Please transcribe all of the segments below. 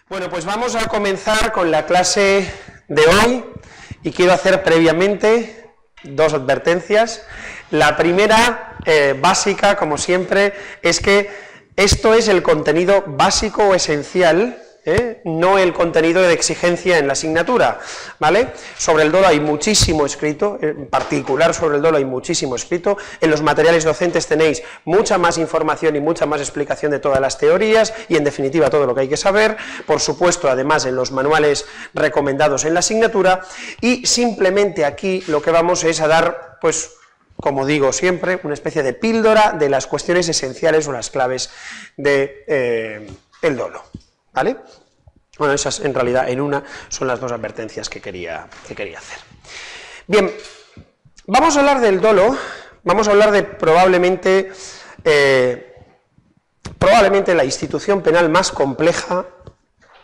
Bueno, pues vamos a comenzar con la clase de hoy y quiero hacer previamente dos advertencias. La primera, básica, como siempre, es que esto es el contenido básico o esencial, no el contenido de exigencia en la asignatura, ¿vale? Sobre el dolo hay muchísimo escrito, en particular sobre el dolo hay muchísimo escrito, en los materiales docentes tenéis mucha más información y mucha más explicación de todas las teorías y en definitiva todo lo que hay que saber, por supuesto además en los manuales recomendados en la asignatura, y simplemente aquí lo que vamos es a dar, pues, como digo siempre, una especie de píldora de las cuestiones esenciales o las claves de el dolo, ¿vale? Bueno, esas en realidad en una son las dos advertencias que quería hacer. Bien, vamos a hablar del dolo, vamos a hablar de probablemente la institución penal más compleja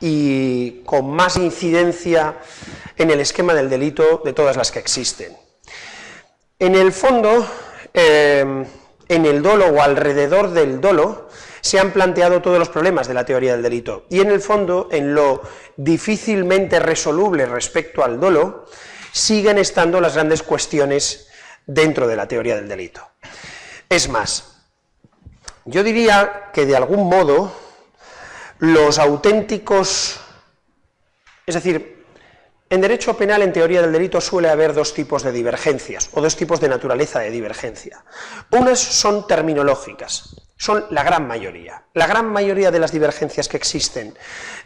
y con más incidencia en el esquema del delito de todas las que existen. En el fondo, en el dolo o alrededor del dolo se han planteado todos los problemas de la teoría del delito y en el fondo, en lo difícilmente resoluble respecto al dolo, siguen estando las grandes cuestiones dentro de la teoría del delito. Es más, yo diría que de algún modo los auténticos, es decir, en derecho penal, en teoría del delito, suele haber dos tipos de divergencias, o dos tipos de naturaleza de divergencia. Unas son terminológicas, son la gran mayoría. La gran mayoría de las divergencias que existen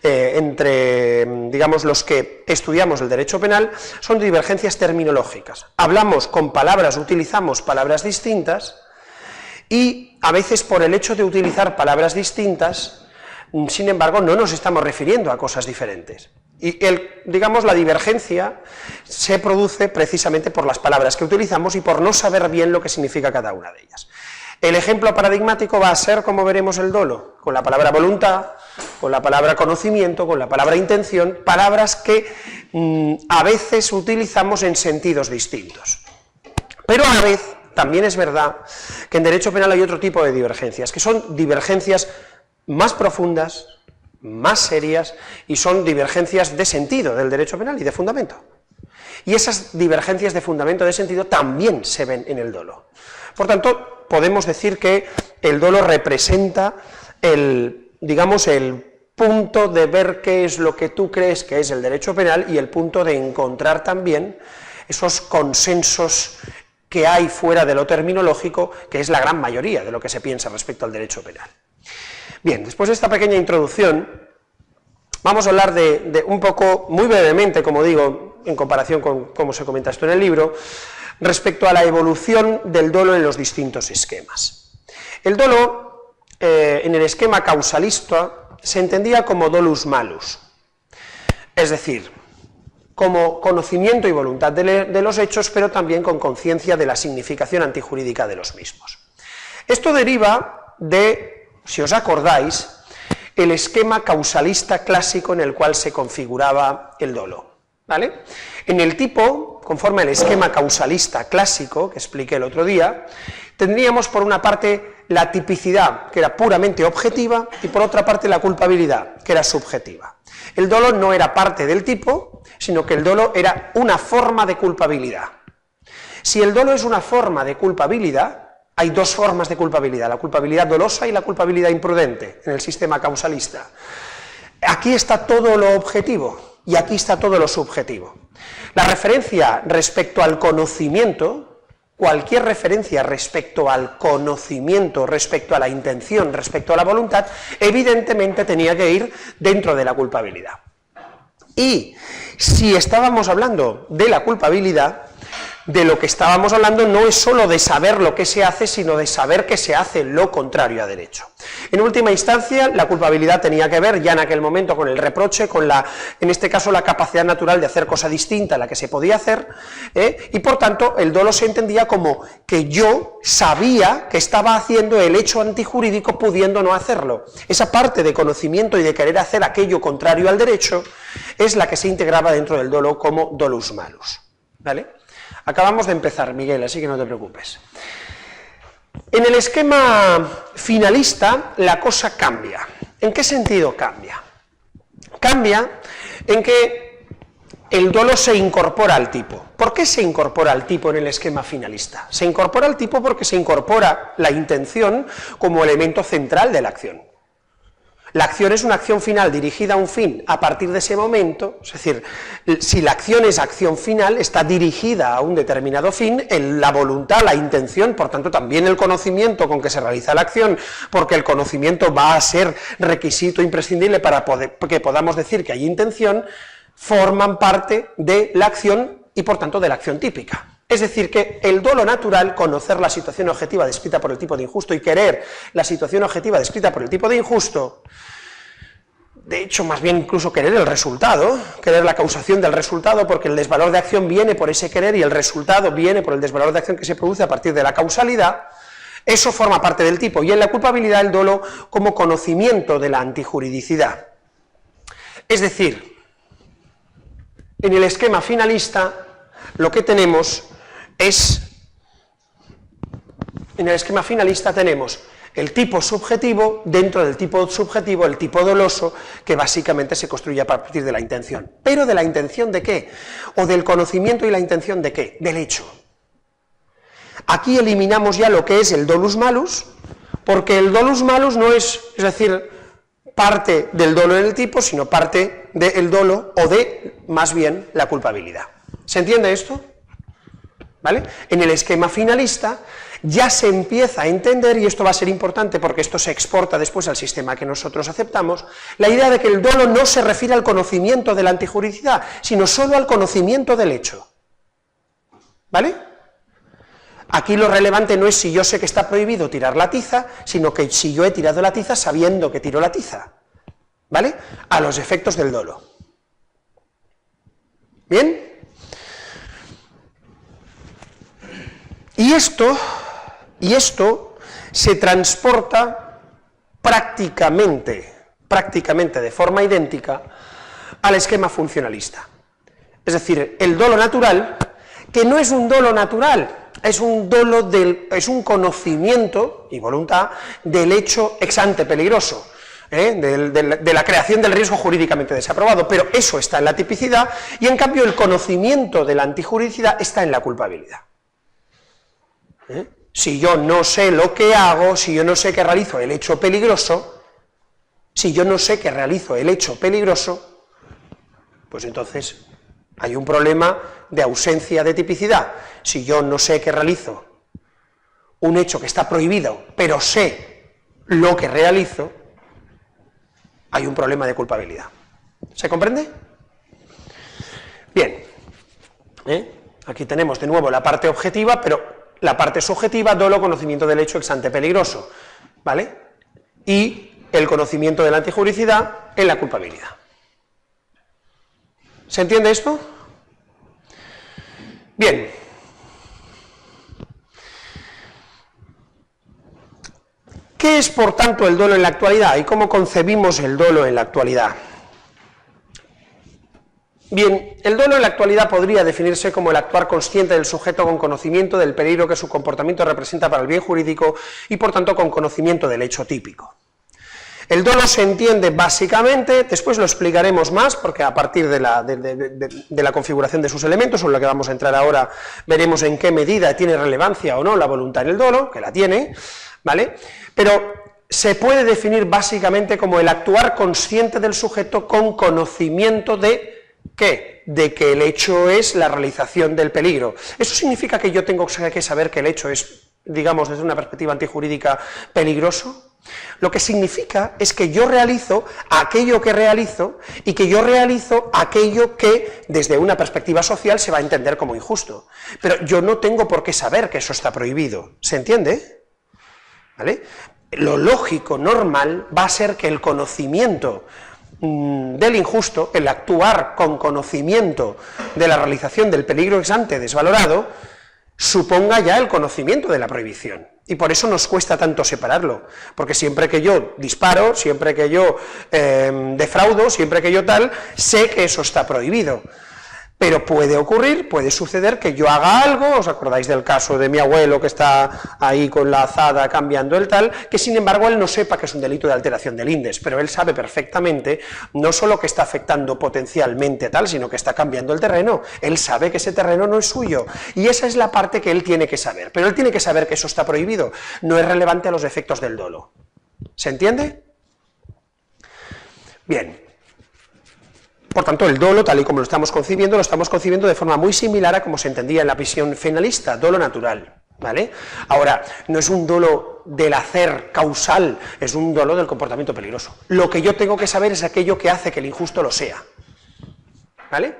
entre, digamos, los que estudiamos el derecho penal, son divergencias terminológicas. Hablamos con palabras, utilizamos palabras distintas, y a veces por el hecho de utilizar palabras distintas, sin embargo, no nos estamos refiriendo a cosas diferentes. Y digamos, la divergencia se produce precisamente por las palabras que utilizamos y por no saber bien lo que significa cada una de ellas. El ejemplo paradigmático va a ser, como veremos, el dolo, con la palabra voluntad, con la palabra conocimiento, con la palabra intención, palabras que a veces utilizamos en sentidos distintos. Pero a la vez, también es verdad que en derecho penal hay otro tipo de divergencias, que son divergencias más profundas, más serias, y son divergencias de sentido del derecho penal y de fundamento. Y esas divergencias de fundamento de sentido también se ven en el dolo. Por tanto, podemos decir que el dolo representa digamos, el punto de ver qué es lo que tú crees que es el derecho penal y el punto de encontrar también esos consensos que hay fuera de lo terminológico, que es la gran mayoría de lo que se piensa respecto al derecho penal. Bien, después de esta pequeña introducción, vamos a hablar de un poco, muy brevemente, como digo, en comparación con cómo se comenta esto en el libro, respecto a la evolución del dolo en los distintos esquemas. El dolo, en el esquema causalista, se entendía como dolus malus, es decir, como conocimiento y voluntad de los hechos, pero también con conciencia de la significación antijurídica de los mismos. Esto deriva de, si os acordáis, el esquema causalista clásico en el cual se configuraba el dolo, ¿vale? En el tipo, conforme al esquema causalista clásico, que expliqué el otro día, tendríamos por una parte la tipicidad, que era puramente objetiva, y por otra parte la culpabilidad, que era subjetiva. El dolo no era parte del tipo, sino que el dolo era una forma de culpabilidad. Si el dolo es una forma de culpabilidad, hay dos formas de culpabilidad, la culpabilidad dolosa y la culpabilidad imprudente, en el sistema causalista. Aquí está todo lo objetivo y aquí está todo lo subjetivo. La referencia respecto al conocimiento, cualquier referencia respecto al conocimiento, respecto a la intención, respecto a la voluntad, evidentemente tenía que ir dentro de la culpabilidad. Y si estábamos hablando de la culpabilidad, de lo que estábamos hablando no es solo de saber lo que se hace, sino de saber que se hace lo contrario a derecho. En última instancia, la culpabilidad tenía que ver ya en aquel momento con el reproche, con en este caso la capacidad natural de hacer cosa distinta a la que se podía hacer, y por tanto el dolo se entendía como que yo sabía que estaba haciendo el hecho antijurídico pudiendo no hacerlo. Esa parte de conocimiento y de querer hacer aquello contrario al derecho es la que se integraba dentro del dolo como dolus malus. ¿Vale? Acabamos de empezar, Miguel, así que no te preocupes. En el esquema finalista la cosa cambia. ¿En qué sentido cambia? Cambia en que el dolo se incorpora al tipo. ¿Por qué se incorpora al tipo en el esquema finalista? Se incorpora al tipo porque se incorpora la intención como elemento central de la acción. La acción es una acción final dirigida a un fin a partir de ese momento, es decir, si la acción es acción final, está dirigida a un determinado fin, la voluntad, la intención, por tanto también el conocimiento con que se realiza la acción, porque el conocimiento va a ser requisito imprescindible para que podamos decir que hay intención, forman parte de la acción y por tanto de la acción típica. Es decir, que el dolo natural, conocer la situación objetiva descrita por el tipo de injusto y querer la situación objetiva descrita por el tipo de injusto, de hecho, más bien incluso querer el resultado, querer la causación del resultado, porque el desvalor de acción viene por ese querer y el resultado viene por el desvalor de acción que se produce a partir de la causalidad, eso forma parte del tipo, y en la culpabilidad el dolo como conocimiento de la antijuridicidad. Es decir, en el esquema finalista lo que tenemos es, en el esquema finalista tenemos el tipo subjetivo, dentro del tipo subjetivo el tipo doloso, que básicamente se construye a partir de la intención. ¿Pero de la intención de qué? ¿O del conocimiento y la intención de qué? Del hecho. Aquí eliminamos ya lo que es el dolus malus, porque el dolus malus no es decir, parte del dolo en el tipo, sino parte del dolo, o de, más bien, la culpabilidad. ¿Se entiende esto? ¿Vale? En el esquema finalista ya se empieza a entender, y esto va a ser importante porque esto se exporta después al sistema que nosotros aceptamos, la idea de que el dolo no se refiere al conocimiento de la antijuridicidad, sino solo al conocimiento del hecho. ¿Vale? Aquí lo relevante no es si yo sé que está prohibido tirar la tiza, sino que si yo he tirado la tiza sabiendo que tiro la tiza. ¿Vale? A los efectos del dolo. ¿Bien? Y esto se transporta prácticamente de forma idéntica al esquema funcionalista. Es decir, el dolo natural, que no es un dolo natural, es un conocimiento y voluntad del hecho ex ante peligroso, de la creación del riesgo jurídicamente desaprobado, pero eso está en la tipicidad, y en cambio el conocimiento de la antijuridicidad está en la culpabilidad. Si yo no sé lo que hago, si yo no sé que realizo el hecho peligroso, pues entonces hay un problema de ausencia de tipicidad. Si yo no sé que realizo un hecho que está prohibido, pero sé lo que realizo, hay un problema de culpabilidad. ¿Se comprende? Bien, aquí tenemos de nuevo la parte objetiva, pero la parte subjetiva, dolo, conocimiento del hecho ex ante peligroso, ¿vale? Y el conocimiento de la antijuridicidad en la culpabilidad. ¿Se entiende esto? Bien. ¿Qué es, por tanto, el dolo en la actualidad y cómo concebimos el dolo en la actualidad? Bien, el dolo en la actualidad podría definirse como el actuar consciente del sujeto con conocimiento del peligro que su comportamiento representa para el bien jurídico y, por tanto, con conocimiento del hecho típico. El dolo se entiende básicamente, después lo explicaremos más, porque a partir de la configuración de sus elementos, sobre lo que vamos a entrar ahora, veremos en qué medida tiene relevancia o no la voluntad en el dolo, que la tiene, ¿vale? Pero se puede definir básicamente como el actuar consciente del sujeto con conocimiento de ¿qué? De que el hecho es la realización del peligro. ¿Eso significa que yo tengo que saber que el hecho es, digamos, desde una perspectiva antijurídica, peligroso? Lo que significa es que yo realizo aquello que realizo y que yo realizo aquello que desde una perspectiva social se va a entender como injusto. Pero yo no tengo por qué saber que eso está prohibido, ¿se entiende? ¿Vale? Lo lógico, normal, va a ser que el conocimiento del injusto, el actuar con conocimiento de la realización del peligro ex ante desvalorado, suponga ya el conocimiento de la prohibición. Y por eso nos cuesta tanto separarlo, porque siempre que yo disparo, siempre que yo defraudo, siempre que yo tal, sé que eso está prohibido. Pero puede ocurrir, puede suceder que yo haga algo, ¿os acordáis del caso de mi abuelo que está ahí con la azada cambiando el tal, que sin embargo él no sepa que es un delito de alteración del INDES, pero él sabe perfectamente, no solo que está afectando potencialmente tal, sino que está cambiando el terreno, él sabe que ese terreno no es suyo, y esa es la parte que él tiene que saber, pero él tiene que saber que eso está prohibido, no es relevante a los efectos del dolo. ¿Se entiende? Bien. Por tanto, el dolo, tal y como lo estamos concibiendo de forma muy similar a como se entendía en la visión finalista, dolo natural, ¿vale? Ahora, no es un dolo del hacer causal, es un dolo del comportamiento peligroso. Lo que yo tengo que saber es aquello que hace que el injusto lo sea, ¿vale?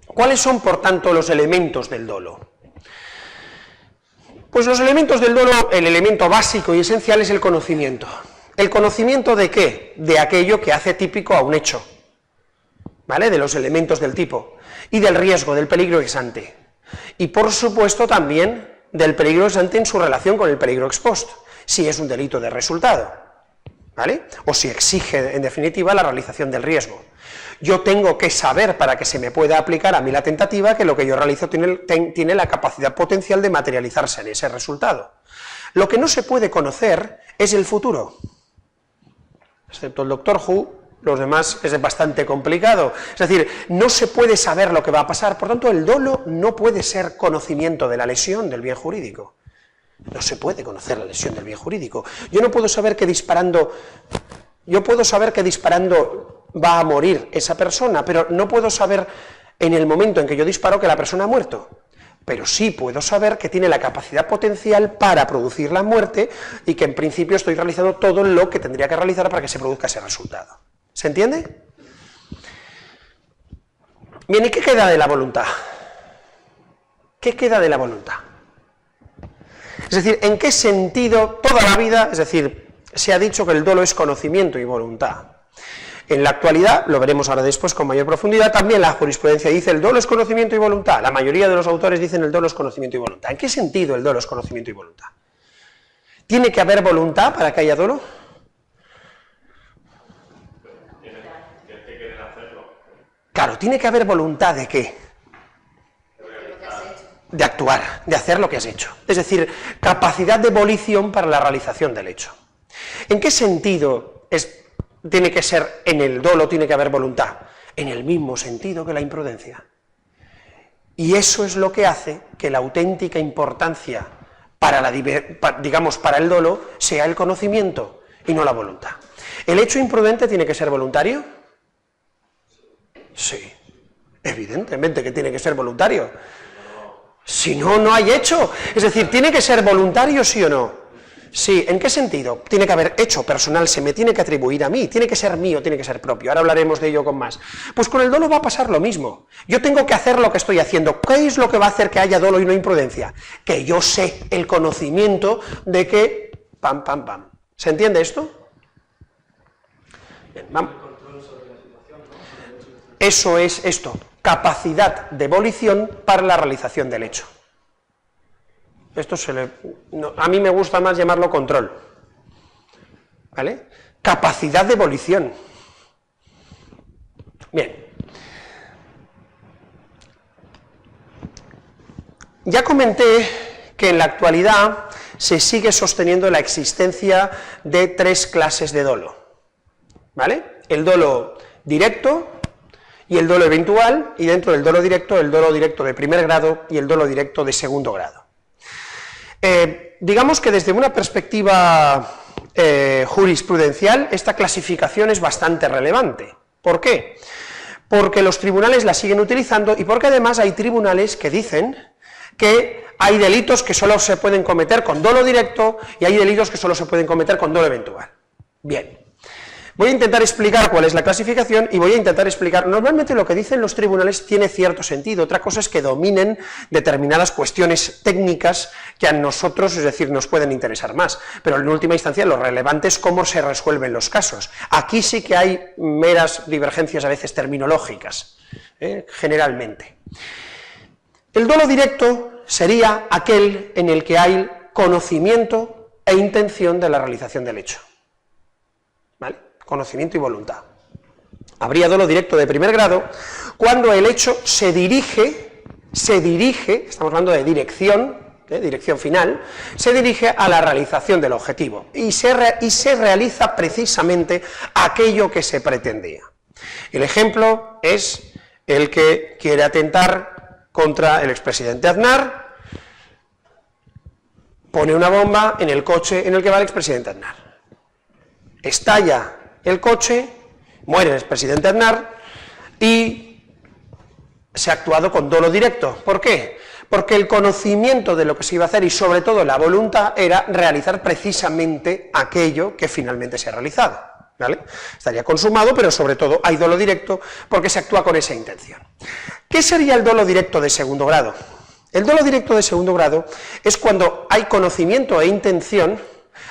¿Cuáles son, por tanto, los elementos del dolo? Pues los elementos del dolo, el elemento básico y esencial es el conocimiento. ¿El conocimiento de qué? De aquello que hace típico a un hecho, ¿vale? De los elementos del tipo, y del riesgo, del peligro ex ante, y por supuesto también del peligro ex ante en su relación con el peligro ex post, si es un delito de resultado, ¿vale? O si exige, en definitiva, la realización del riesgo. Yo tengo que saber, para que se me pueda aplicar a mí la tentativa, que lo que yo realizo tiene la capacidad potencial de materializarse en ese resultado. Lo que no se puede conocer es el futuro, excepto el Doctor Who. Los demás es bastante complicado, es decir, no se puede saber lo que va a pasar, por tanto el dolo no puede ser conocimiento de la lesión del bien jurídico, no se puede conocer la lesión del bien jurídico, yo no puedo saber que disparando, va a morir esa persona, pero no puedo saber en el momento en que yo disparo que la persona ha muerto, pero sí puedo saber que tiene la capacidad potencial para producir la muerte y que en principio estoy realizando todo lo que tendría que realizar para que se produzca ese resultado. ¿Se entiende? Bien, ¿y qué queda de la voluntad? ¿Qué queda de la voluntad? Es decir, ¿en qué sentido toda la vida, es decir, se ha dicho que el dolo es conocimiento y voluntad? En la actualidad, lo veremos ahora después con mayor profundidad, también la jurisprudencia dice el dolo es conocimiento y voluntad, la mayoría de los autores dicen el dolo es conocimiento y voluntad. ¿En qué sentido el dolo es conocimiento y voluntad? ¿Tiene que haber voluntad para que haya dolo? Claro, tiene que haber voluntad ¿de qué? De actuar, de hacer lo que has hecho. Es decir, capacidad de volición para la realización del hecho. ¿En qué sentido tiene que ser en el dolo, tiene que haber voluntad? En el mismo sentido que la imprudencia. Y eso es lo que hace que la auténtica importancia para para el dolo sea el conocimiento y no la voluntad. ¿El hecho imprudente tiene que ser voluntario? Sí, evidentemente que tiene que ser voluntario. Si no, no hay hecho. Es decir, ¿tiene que ser voluntario sí o no? Sí, ¿en qué sentido? Tiene que haber hecho personal, se me tiene que atribuir a mí, tiene que ser mío, tiene que ser propio. Ahora hablaremos de ello con más. Pues con el dolo va a pasar lo mismo. Yo tengo que hacer lo que estoy haciendo. ¿Qué es lo que va a hacer que haya dolo y no imprudencia? Que yo sé el conocimiento de que... pam, pam, pam. ¿Se entiende esto? Bien, vamos. Eso es esto, capacidad de volición para la realización del hecho. Esto a mí me gusta más llamarlo control, ¿vale? Capacidad de volición. Bien. Ya comenté que en la actualidad se sigue sosteniendo la existencia de tres clases de dolo, ¿vale? El dolo directo, y el dolo eventual, y dentro del dolo directo, el dolo directo de primer grado y el dolo directo de segundo grado. Digamos que desde una perspectiva jurisprudencial, esta clasificación es bastante relevante. ¿Por qué? Porque los tribunales la siguen utilizando y porque además hay tribunales que dicen que hay delitos que solo se pueden cometer con dolo directo y hay delitos que solo se pueden cometer con dolo eventual. Bien. Voy a intentar explicar cuál es la clasificación y voy a intentar explicar, normalmente lo que dicen los tribunales tiene cierto sentido, otra cosa es que dominen determinadas cuestiones técnicas que a nosotros, es decir, nos pueden interesar más, pero en última instancia lo relevante es cómo se resuelven los casos. Aquí sí que hay meras divergencias a veces terminológicas, generalmente. El dolo directo sería aquel en el que hay conocimiento e intención de la realización del hecho. ¿Vale? Conocimiento y voluntad. Habría dolo directo de primer grado cuando el hecho se dirige, estamos hablando de dirección final, se dirige a la realización del objetivo y se realiza precisamente aquello que se pretendía. El ejemplo es el que quiere atentar contra el expresidente Aznar, pone una bomba en el coche en el que va el expresidente Aznar. Estalla el coche, muere el expresidente Aznar y se ha actuado con dolo directo. ¿Por qué? Porque el conocimiento de lo que se iba a hacer y sobre todo la voluntad era realizar precisamente aquello que finalmente se ha realizado. ¿Vale? Estaría consumado, pero sobre todo hay dolo directo porque se actúa con esa intención. ¿Qué sería el dolo directo de segundo grado? El dolo directo de segundo grado es cuando hay conocimiento e intención,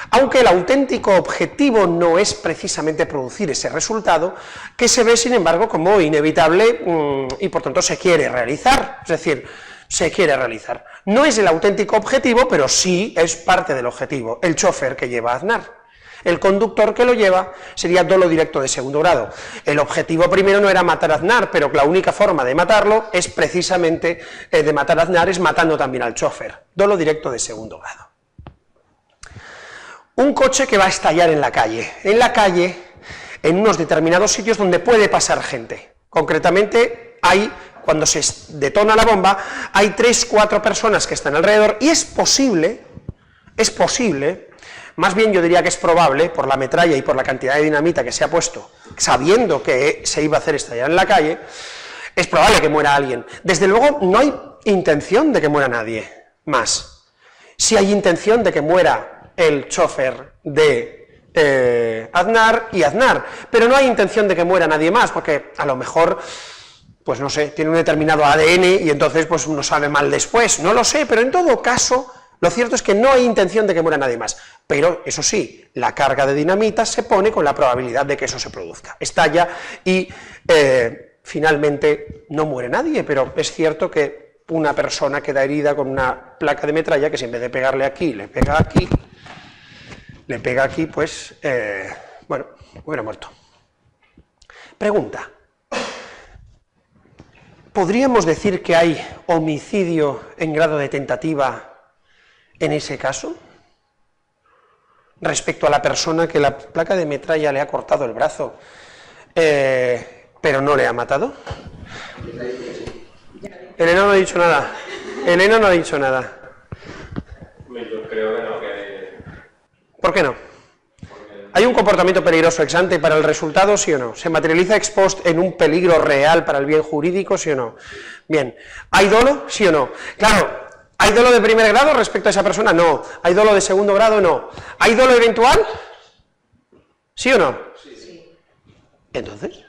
aunque el auténtico objetivo no es precisamente producir ese resultado, que se ve sin embargo como inevitable y por tanto se quiere realizar, es decir, se quiere realizar. No es el auténtico objetivo, pero sí es parte del objetivo, el chofer que lleva a Aznar. El conductor que lo lleva sería dolo directo de segundo grado. El objetivo primero no era matar a Aznar, pero la única forma de matarlo es precisamente, de matar a Aznar, es matando también al chofer. Dolo directo de segundo grado. Un coche que va a estallar en la calle, en unos determinados sitios donde puede pasar gente. Concretamente, cuando se detona la bomba, hay 3 o 4 personas que están alrededor y es posible, más bien yo diría que es probable, por la metralla y por la cantidad de dinamita que se ha puesto, sabiendo que se iba a hacer estallar en la calle, es probable que muera alguien. Desde luego no hay intención de que muera nadie más. Sí hay intención de que muera el chofer de Aznar y Aznar, pero no hay intención de que muera nadie más, porque a lo mejor, pues no sé, tiene un determinado ADN y entonces pues uno sabe mal después, no lo sé, pero en todo caso, lo cierto es que no hay intención de que muera nadie más, pero eso sí, la carga de dinamita se pone con la probabilidad de que eso se produzca, estalla y finalmente no muere nadie, pero es cierto que una persona queda herida con una placa de metralla que si en vez de pegarle aquí, le pega aquí, pues, bueno, hubiera muerto. Pregunta. ¿Podríamos decir que hay homicidio en grado de tentativa en ese caso? Respecto a la persona que la placa de metralla le ha cortado el brazo, pero no le ha matado. Elena no ha dicho nada. Elena no ha dicho nada. Yo creo que no, ¿Por qué no? ¿Hay un comportamiento peligroso ex ante para el resultado, sí o no? ¿Se materializa ex post en un peligro real para el bien jurídico, sí o no? Bien. ¿Hay dolo, sí o no? Claro, ¿hay dolo de primer grado respecto a esa persona? No. ¿Hay dolo de segundo grado? No. ¿Hay dolo eventual? ¿Sí o no? Sí. ¿Entonces?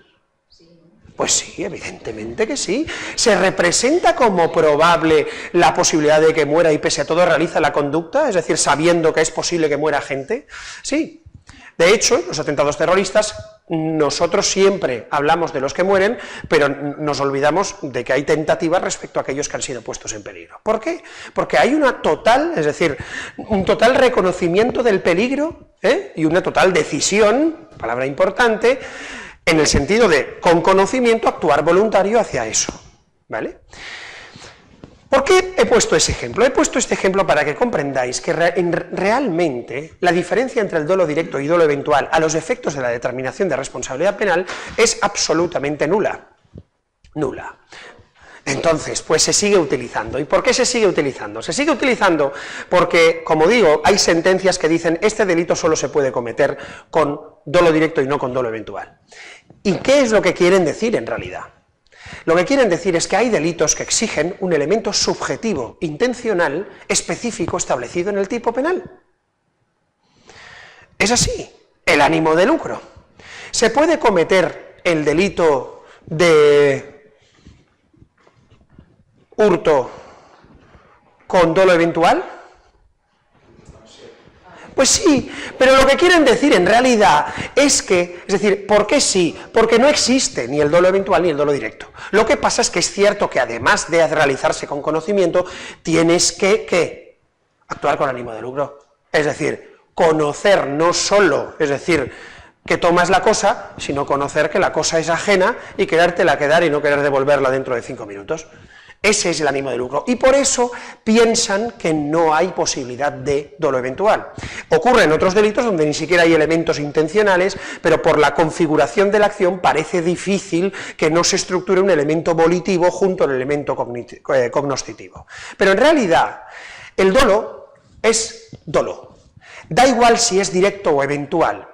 Pues sí, evidentemente que sí. ¿Se representa como probable la posibilidad de que muera y pese a todo realiza la conducta? Es decir, sabiendo que es posible que muera gente. Sí. De hecho, los atentados terroristas, nosotros siempre hablamos de los que mueren, pero nos olvidamos de que hay tentativas respecto a aquellos que han sido puestos en peligro. ¿Por qué? Porque hay una total, es decir, un total reconocimiento del peligro, y una total decisión, palabra importante, en el sentido de, con conocimiento, actuar voluntario hacia eso, ¿vale? ¿Por qué he puesto ese ejemplo? He puesto este ejemplo para que comprendáis que realmente la diferencia entre el dolo directo y dolo eventual a los efectos de la determinación de responsabilidad penal es absolutamente nula. Nula. Entonces, pues se sigue utilizando. ¿Y por qué se sigue utilizando? Se sigue utilizando porque, como digo, hay sentencias que dicen este delito solo se puede cometer con dolo directo y no con dolo eventual. ¿Y qué es lo que quieren decir en realidad? Lo que quieren decir es que hay delitos que exigen un elemento subjetivo, intencional, específico, establecido en el tipo penal. Es así, el ánimo de lucro. ¿Se puede cometer el delito de hurto con dolo eventual? Pues sí, pero lo que quieren decir en realidad es que, es decir, ¿por qué sí? Porque no existe ni el dolo eventual ni el dolo directo. Lo que pasa es que es cierto que además de realizarse con conocimiento, tienes que actuar con ánimo de lucro. Es decir, conocer no solo, es decir, que tomas la cosa, sino conocer que la cosa es ajena y querértela quedar y no querer devolverla dentro de 5 minutos. Ese es el ánimo de lucro, y por eso piensan que no hay posibilidad de dolo eventual. Ocurre en otros delitos donde ni siquiera hay elementos intencionales, pero por la configuración de la acción parece difícil que no se estructure un elemento volitivo junto al elemento cognoscitivo. Pero en realidad, el dolo es dolo. Da igual si es directo o eventual.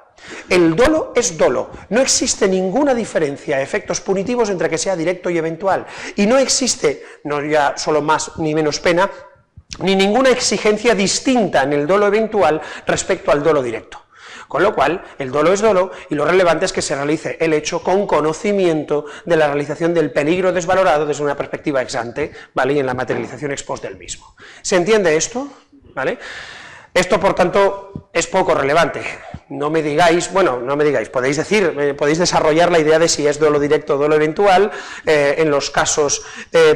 El dolo es dolo, no existe ninguna diferencia a efectos punitivos entre que sea directo y eventual, y no existe, no ya solo más ni menos pena, ni ninguna exigencia distinta en el dolo eventual respecto al dolo directo. Con lo cual, el dolo es dolo, y lo relevante es que se realice el hecho con conocimiento de la realización del peligro desvalorado desde una perspectiva ex ante, ¿vale?, y en la materialización ex post del mismo. ¿Se entiende esto? ¿Vale? Esto, por tanto, es poco relevante. No me digáis, bueno, no me digáis, podéis decir, podéis desarrollar la idea de si es dolo directo o dolo eventual en los casos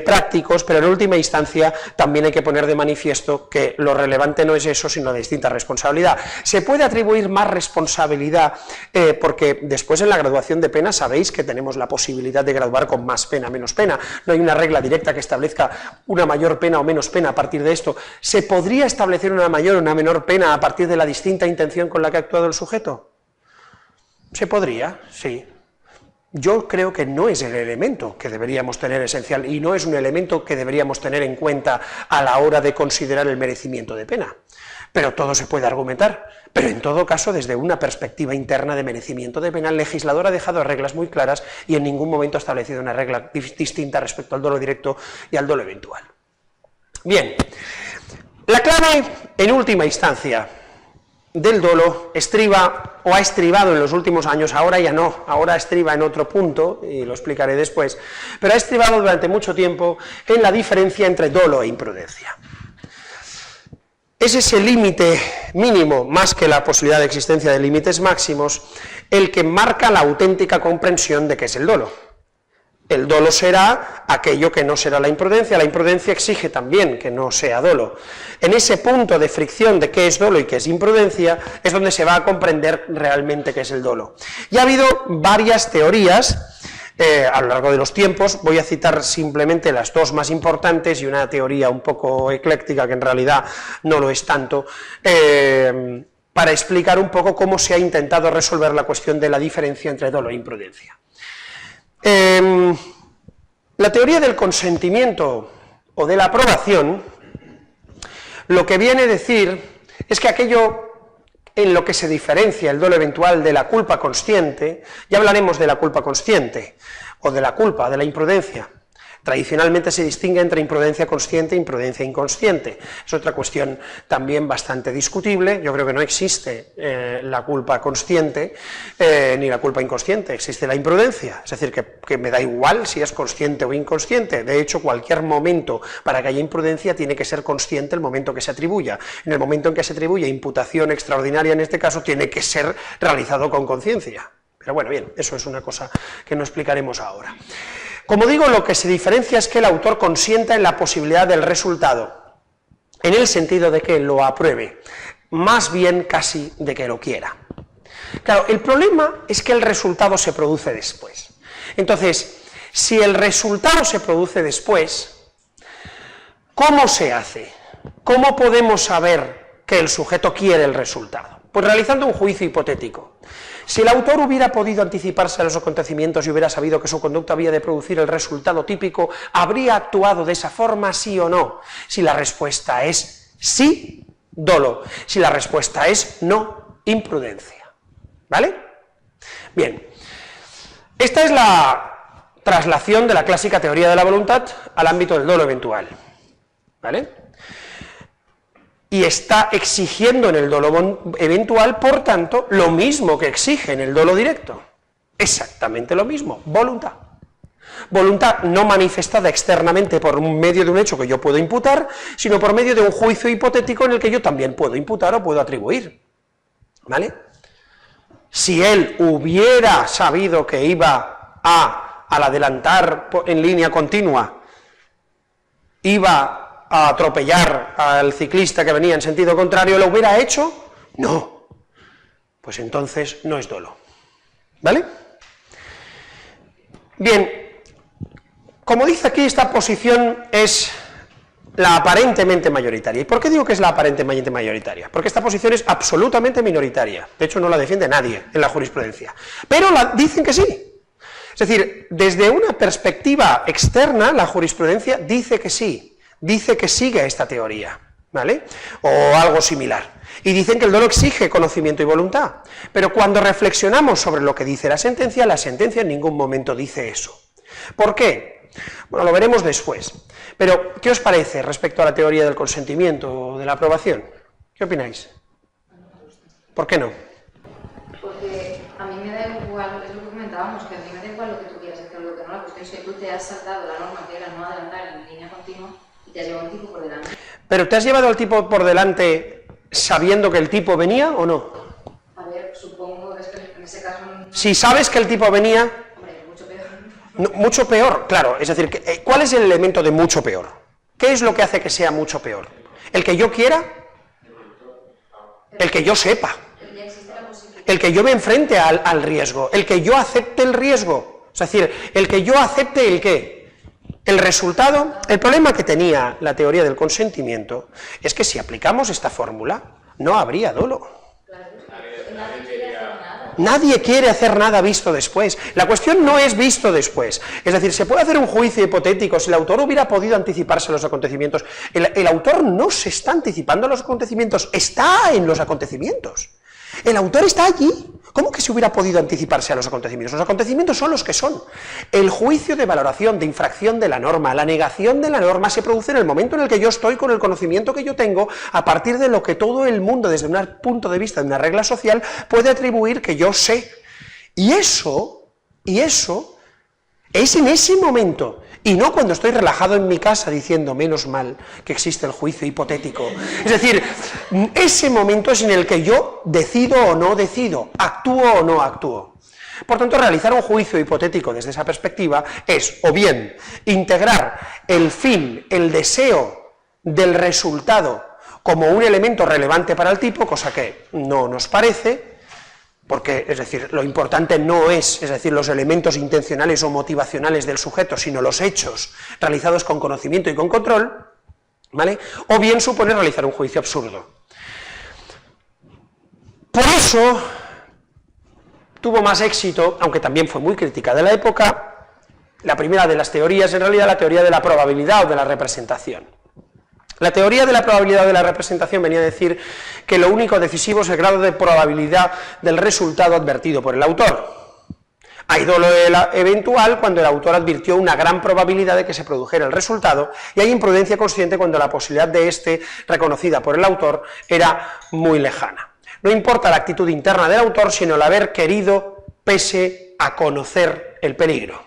prácticos, pero en última instancia también hay que poner de manifiesto que lo relevante no es eso, sino la distinta responsabilidad. Se puede atribuir más responsabilidad porque después en la graduación de pena sabéis que tenemos la posibilidad de graduar con más pena, menos pena. No hay una regla directa que establezca una mayor pena o menos pena a partir de esto. ¿Se podría establecer una mayor o una menor pena a partir de la distinta intención con la que ha actuado el sujeto? Se podría, sí. Yo creo que no es el elemento que deberíamos tener esencial y no es un elemento que deberíamos tener en cuenta a la hora de considerar el merecimiento de pena. Pero todo se puede argumentar, pero en todo caso desde una perspectiva interna de merecimiento de pena, el legislador ha dejado reglas muy claras y en ningún momento ha establecido una regla distinta respecto al dolo directo y al dolo eventual. Bien, la clave, en última instancia, del dolo estriba, o ha estribado en los últimos años, ahora ya no, ahora estriba en otro punto, y lo explicaré después, pero ha estribado durante mucho tiempo en la diferencia entre dolo e imprudencia. Es ese límite mínimo, más que la posibilidad de existencia de límites máximos, el que marca la auténtica comprensión de qué es el dolo. El dolo será aquello que no será la imprudencia exige también que no sea dolo. En ese punto de fricción de qué es dolo y qué es imprudencia, es donde se va a comprender realmente qué es el dolo. Y ha habido varias teorías a lo largo de los tiempos, voy a citar simplemente las dos más importantes y una teoría un poco ecléctica que en realidad no lo es tanto, para explicar un poco cómo se ha intentado resolver la cuestión de la diferencia entre dolo e imprudencia. La teoría del consentimiento o de la aprobación lo que viene a decir es que aquello en lo que se diferencia el dolo eventual de la culpa consciente, ya hablaremos de la culpa consciente o de la culpa, de la imprudencia. Tradicionalmente se distingue entre imprudencia consciente e imprudencia inconsciente. Es otra cuestión también bastante discutible. Yo creo que no existe la culpa consciente ni la culpa inconsciente, existe la imprudencia. Es decir, que me da igual si es consciente o inconsciente. De hecho, cualquier momento para que haya imprudencia tiene que ser consciente el momento que se atribuya. En el momento en que se atribuye imputación extraordinaria, en este caso, tiene que ser realizado con conciencia. Pero bueno, bien, eso es una cosa que no explicaremos ahora. Como digo, lo que se diferencia es que el autor consienta en la posibilidad del resultado, en el sentido de que lo apruebe, más bien casi de que lo quiera. Claro, el problema es que el resultado se produce después. Entonces, si el resultado se produce después, ¿cómo se hace? ¿Cómo podemos saber que el sujeto quiere el resultado? Pues realizando un juicio hipotético. Si el autor hubiera podido anticiparse a los acontecimientos y hubiera sabido que su conducta había de producir el resultado típico, ¿habría actuado de esa forma, sí o no? Si la respuesta es sí, dolo. Si la respuesta es no, imprudencia. ¿Vale? Bien, esta es la traslación de la clásica teoría de la voluntad al ámbito del dolo eventual, ¿vale? Y está exigiendo en el dolo eventual, por tanto, lo mismo que exige en el dolo directo, exactamente lo mismo, voluntad. Voluntad no manifestada externamente por medio de un hecho que yo puedo imputar, sino por medio de un juicio hipotético en el que yo también puedo imputar o puedo atribuir, ¿vale? Si él hubiera sabido que iba al adelantar en línea continua, iba a atropellar al ciclista que venía en sentido contrario, ¿lo hubiera hecho? No. Pues entonces no es dolo, ¿vale? Bien. Como dice aquí, esta posición es la aparentemente mayoritaria. ¿Y por qué digo que es la aparentemente mayoritaria? Porque esta posición es absolutamente minoritaria. De hecho, no la defiende nadie en la jurisprudencia. Pero dicen que sí. Es decir, desde una perspectiva externa, la jurisprudencia dice que sí. Dice que sigue esta teoría, ¿vale? O algo similar. Y dicen que el dolo exige conocimiento y voluntad. Pero cuando reflexionamos sobre lo que dice la sentencia en ningún momento dice eso. ¿Por qué? Bueno, lo veremos después, pero ¿qué os parece respecto a la teoría del consentimiento o de la aprobación? ¿Qué opináis? ¿Por qué no? Porque a mí me da igual, es lo que comentábamos, que a mí me da igual lo que tú quieras hacer o lo que no, la cuestión es que tú te has saltado la norma que era no adelantar en línea continua y te has llevado un tipo por delante. ¿Pero te has llevado al tipo por delante sabiendo que el tipo venía o no? A ver, supongo que es que en ese caso... Si sabes que el tipo venía... No, mucho peor, claro, es decir, ¿cuál es el elemento de mucho peor? ¿Qué es lo que hace que sea mucho peor? ¿El que yo quiera? ¿El que yo sepa? ¿El que yo me enfrente al riesgo? ¿El que yo acepte el riesgo? Es decir, ¿el que yo acepte el qué? ¿El resultado? El problema que tenía la teoría del consentimiento es que si aplicamos esta fórmula, no habría dolo. Nadie quiere hacer nada visto después. La cuestión no es visto después. Es decir, se puede hacer un juicio hipotético, si el autor hubiera podido anticiparse a los acontecimientos. El autor no se está anticipando a los acontecimientos, está en los acontecimientos. El autor está allí. ¿Cómo que se hubiera podido anticiparse a los acontecimientos? Los acontecimientos son los que son. El juicio de valoración, de infracción de la norma, la negación de la norma se produce en el momento en el que yo estoy con el conocimiento que yo tengo, a partir de lo que todo el mundo, desde un punto de vista de una regla social, puede atribuir que yo sé. Y eso es en ese momento, y no cuando estoy relajado en mi casa diciendo, menos mal que existe el juicio hipotético. Es decir, ese momento es en el que yo decido o no decido, actúo o no actúo. Por tanto, realizar un juicio hipotético desde esa perspectiva es, o bien, integrar el fin, el deseo del resultado como un elemento relevante para el tipo, cosa que no nos parece, porque, es decir, lo importante no es decir, los elementos intencionales o motivacionales del sujeto, sino los hechos realizados con conocimiento y con control, ¿vale? O bien supone realizar un juicio absurdo. Por eso tuvo más éxito, aunque también fue muy criticada en la época, la primera de las teorías, en realidad la teoría de la probabilidad o de la representación. La teoría de la probabilidad o de la representación venía a decir que lo único decisivo es el grado de probabilidad del resultado advertido por el autor. Hay dolo eventual cuando el autor advirtió una gran probabilidad de que se produjera el resultado, y hay imprudencia consciente cuando la posibilidad de este, reconocida por el autor, era muy lejana. No importa la actitud interna del autor, sino el haber querido pese a conocer el peligro.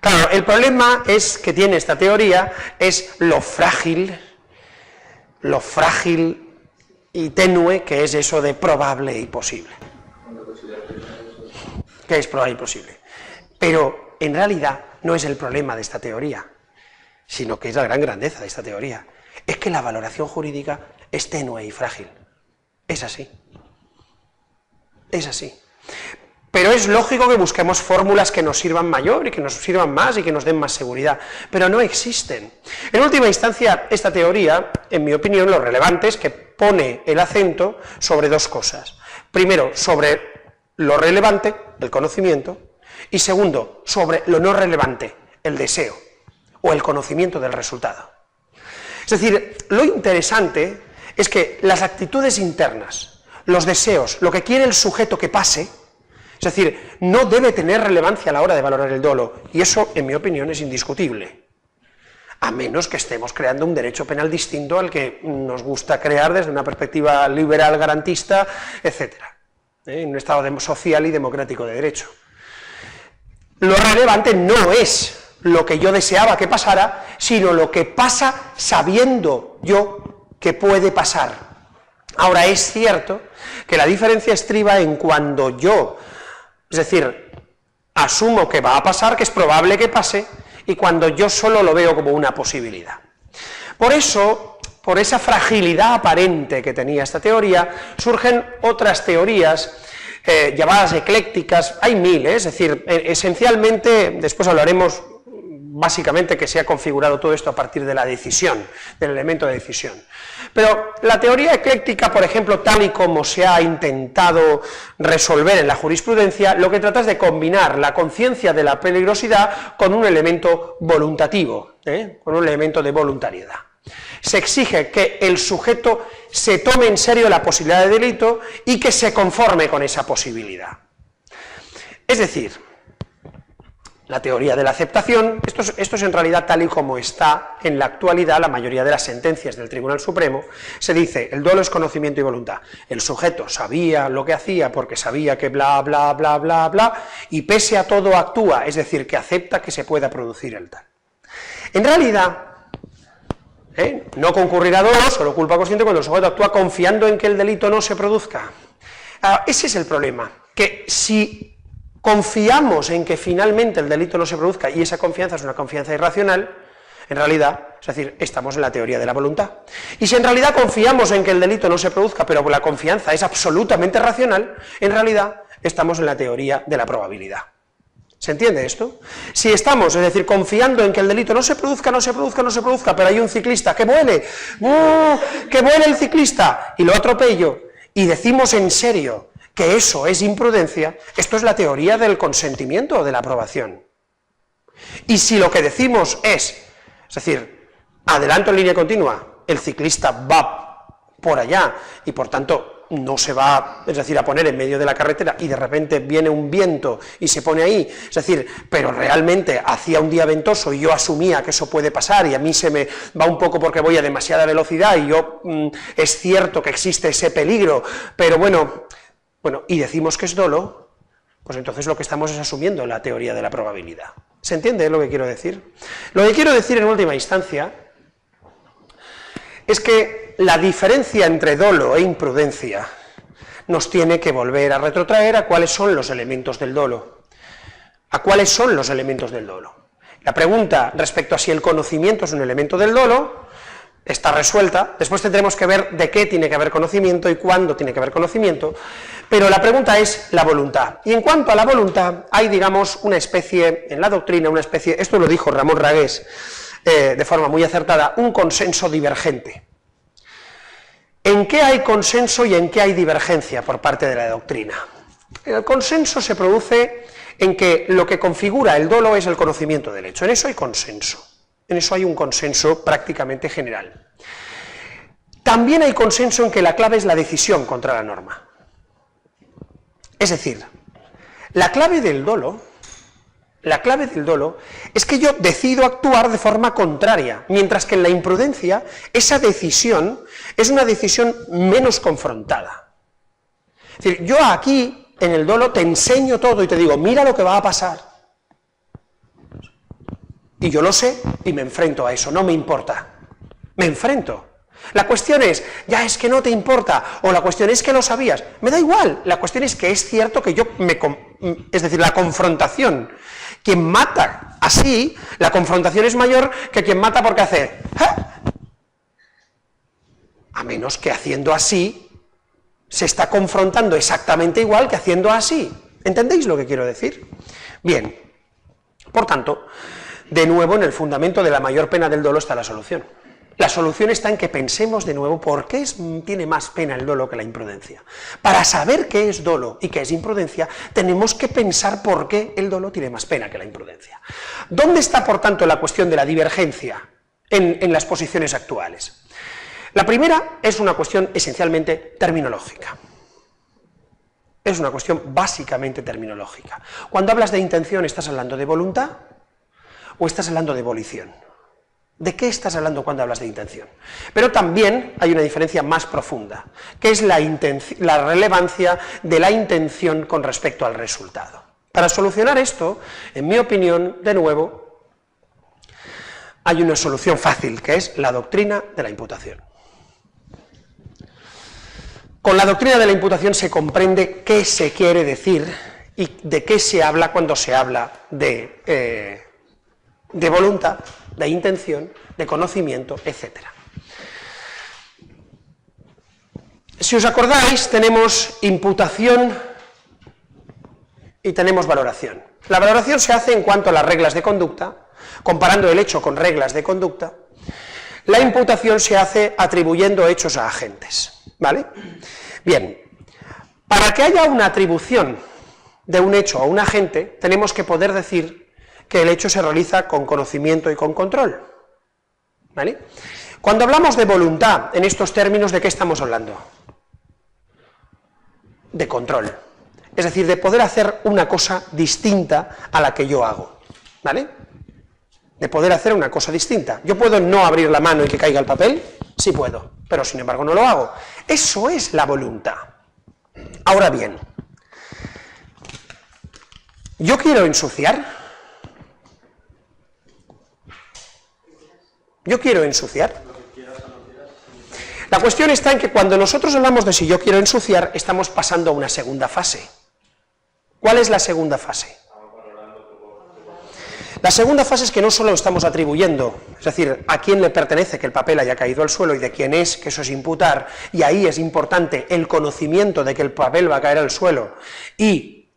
Claro, el problema que tiene esta teoría es lo frágil y tenue que es eso de probable y posible. ¿Qué es probable y posible? Pero en realidad no es el problema de esta teoría, sino que es la gran grandeza de esta teoría. Es que la valoración jurídica es tenue y frágil. Es así. Es así. Pero es lógico que busquemos fórmulas que nos sirvan mayor y que nos sirvan más y que nos den más seguridad, pero no existen. En última instancia, esta teoría, en mi opinión, lo relevante es que pone el acento sobre dos cosas. Primero, sobre lo relevante del conocimiento, y segundo, sobre lo no relevante, el deseo, o el conocimiento del resultado. Es decir, lo interesante es que las actitudes internas, los deseos, lo que quiere el sujeto que pase, es decir, no debe tener relevancia a la hora de valorar el dolo, y eso, en mi opinión, es indiscutible, a menos que estemos creando un derecho penal distinto al que nos gusta crear desde una perspectiva liberal, garantista, etc., en un Estado social y democrático de derecho. Lo relevante no es lo que yo deseaba que pasara, sino lo que pasa sabiendo yo que puede pasar. Ahora, es cierto que la diferencia estriba en cuando yo, es decir, asumo que va a pasar, que es probable que pase, y cuando yo solo lo veo como una posibilidad. Por eso, por esa fragilidad aparente que tenía esta teoría, surgen otras teorías llamadas eclécticas, hay mil, es decir, esencialmente, después hablaremos básicamente que se ha configurado todo esto a partir de la decisión, del elemento de decisión. Pero la teoría ecléctica, por ejemplo, tal y como se ha intentado resolver en la jurisprudencia, lo que trata es de combinar la conciencia de la peligrosidad con un elemento voluntativo, con un elemento de voluntariedad. Se exige que el sujeto se tome en serio la posibilidad de delito y que se conforme con esa posibilidad. Es decir, la teoría de la aceptación, esto es en realidad tal y como está en la actualidad la mayoría de las sentencias del Tribunal Supremo, se dice, el dolo es conocimiento y voluntad. El sujeto sabía lo que hacía porque sabía que bla, bla, bla, bla, bla, y pese a todo actúa, es decir, que acepta que se pueda producir el tal. En realidad, no concurrirá dolo, solo culpa consciente cuando el sujeto actúa confiando en que el delito no se produzca. Ese es el problema, que si confiamos en que finalmente el delito no se produzca, y esa confianza es una confianza irracional, en realidad, es decir, estamos en la teoría de la voluntad. Y si en realidad confiamos en que el delito no se produzca, pero la confianza es absolutamente racional, en realidad estamos en la teoría de la probabilidad. ¿Se entiende esto? Si estamos, es decir, confiando en que el delito no se produzca, pero hay un ciclista que vuele, que vuele el ciclista, y lo atropello, y decimos en serio que eso es imprudencia, esto es la teoría del consentimiento o de la aprobación. Y si lo que decimos es decir, adelanto en línea continua, el ciclista va por allá, y por tanto no se va, es decir, a poner en medio de la carretera y de repente viene un viento y se pone ahí, es decir, pero realmente hacía un día ventoso y yo asumía que eso puede pasar y a mí se me va un poco porque voy a demasiada velocidad y yo, es cierto que existe ese peligro, pero bueno, y decimos que es dolo, pues entonces lo que estamos es asumiendo la teoría de la probabilidad. ¿Se entiende lo que quiero decir? Lo que quiero decir en última instancia es que la diferencia entre dolo e imprudencia nos tiene que volver a retrotraer a cuáles son los elementos del dolo. ¿A cuáles son los elementos del dolo? La pregunta respecto a si el conocimiento es un elemento del dolo está resuelta, después tendremos que ver de qué tiene que haber conocimiento y cuándo tiene que haber conocimiento, pero la pregunta es la voluntad. Y en cuanto a la voluntad, hay, digamos, una especie, en la doctrina, una especie, esto lo dijo Ramón Ragués de forma muy acertada, un consenso divergente. ¿En qué hay consenso y en qué hay divergencia por parte de la doctrina? El consenso se produce en que lo que configura el dolo es el conocimiento del hecho, en eso hay consenso, en eso hay un consenso prácticamente general. También hay consenso en que la clave es la decisión contra la norma. Es decir, la clave del dolo es que yo decido actuar de forma contraria, mientras que en la imprudencia esa decisión es una decisión menos confrontada. Es decir, yo aquí, en el dolo, te enseño todo y te digo, mira lo que va a pasar. Y yo lo sé y me enfrento a eso, no me importa. Me enfrento. La cuestión es, ya es que no te importa, o la cuestión es que lo sabías. Me da igual, la cuestión es que es cierto que es decir, la confrontación. Quien mata así, la confrontación es mayor que quien mata porque hace a menos que haciendo así se está confrontando exactamente igual que haciendo así. ¿Entendéis lo que quiero decir? Bien, por tanto, de nuevo en el fundamento de la mayor pena del dolo está la solución. La solución está en que pensemos de nuevo por qué tiene más pena el dolo que la imprudencia. Para saber qué es dolo y qué es imprudencia, tenemos que pensar por qué el dolo tiene más pena que la imprudencia. ¿Dónde está, por tanto, la cuestión de la divergencia en las posiciones actuales? La primera es una cuestión esencialmente terminológica. Es una cuestión básicamente terminológica. Cuando hablas de intención, ¿estás hablando de voluntad o estás hablando de volición? ¿De qué estás hablando cuando hablas de intención? Pero también hay una diferencia más profunda, que es la relevancia de la intención con respecto al resultado. Para solucionar esto, en mi opinión, de nuevo, hay una solución fácil, que es la doctrina de la imputación. Con la doctrina de la imputación se comprende qué se quiere decir y de qué se habla cuando se habla de voluntad, de intención, de conocimiento, etc. Si os acordáis, tenemos imputación y tenemos valoración. La valoración se hace en cuanto a las reglas de conducta, comparando el hecho con reglas de conducta. La imputación se hace atribuyendo hechos a agentes, ¿vale? Bien, para que haya una atribución de un hecho a un agente, tenemos que poder decir que el hecho se realiza con conocimiento y con control, ¿vale? Cuando hablamos de voluntad, en estos términos, ¿de qué estamos hablando? De control, es decir, de poder hacer una cosa distinta a la que yo hago, ¿vale? De poder hacer una cosa distinta. ¿Yo puedo no abrir la mano y que caiga el papel? Sí puedo, pero sin embargo no lo hago. Eso es la voluntad. Ahora bien, ¿yo quiero ensuciar? ¿Yo quiero ensuciar? La cuestión está en que cuando nosotros hablamos de si yo quiero ensuciar, estamos pasando a una segunda fase. ¿Cuál es la segunda fase? La segunda fase es que no solo estamos atribuyendo, es decir, a quién le pertenece que el papel haya caído al suelo y de quién es, que eso es imputar, y ahí es importante el conocimiento de que el papel va a caer al suelo, y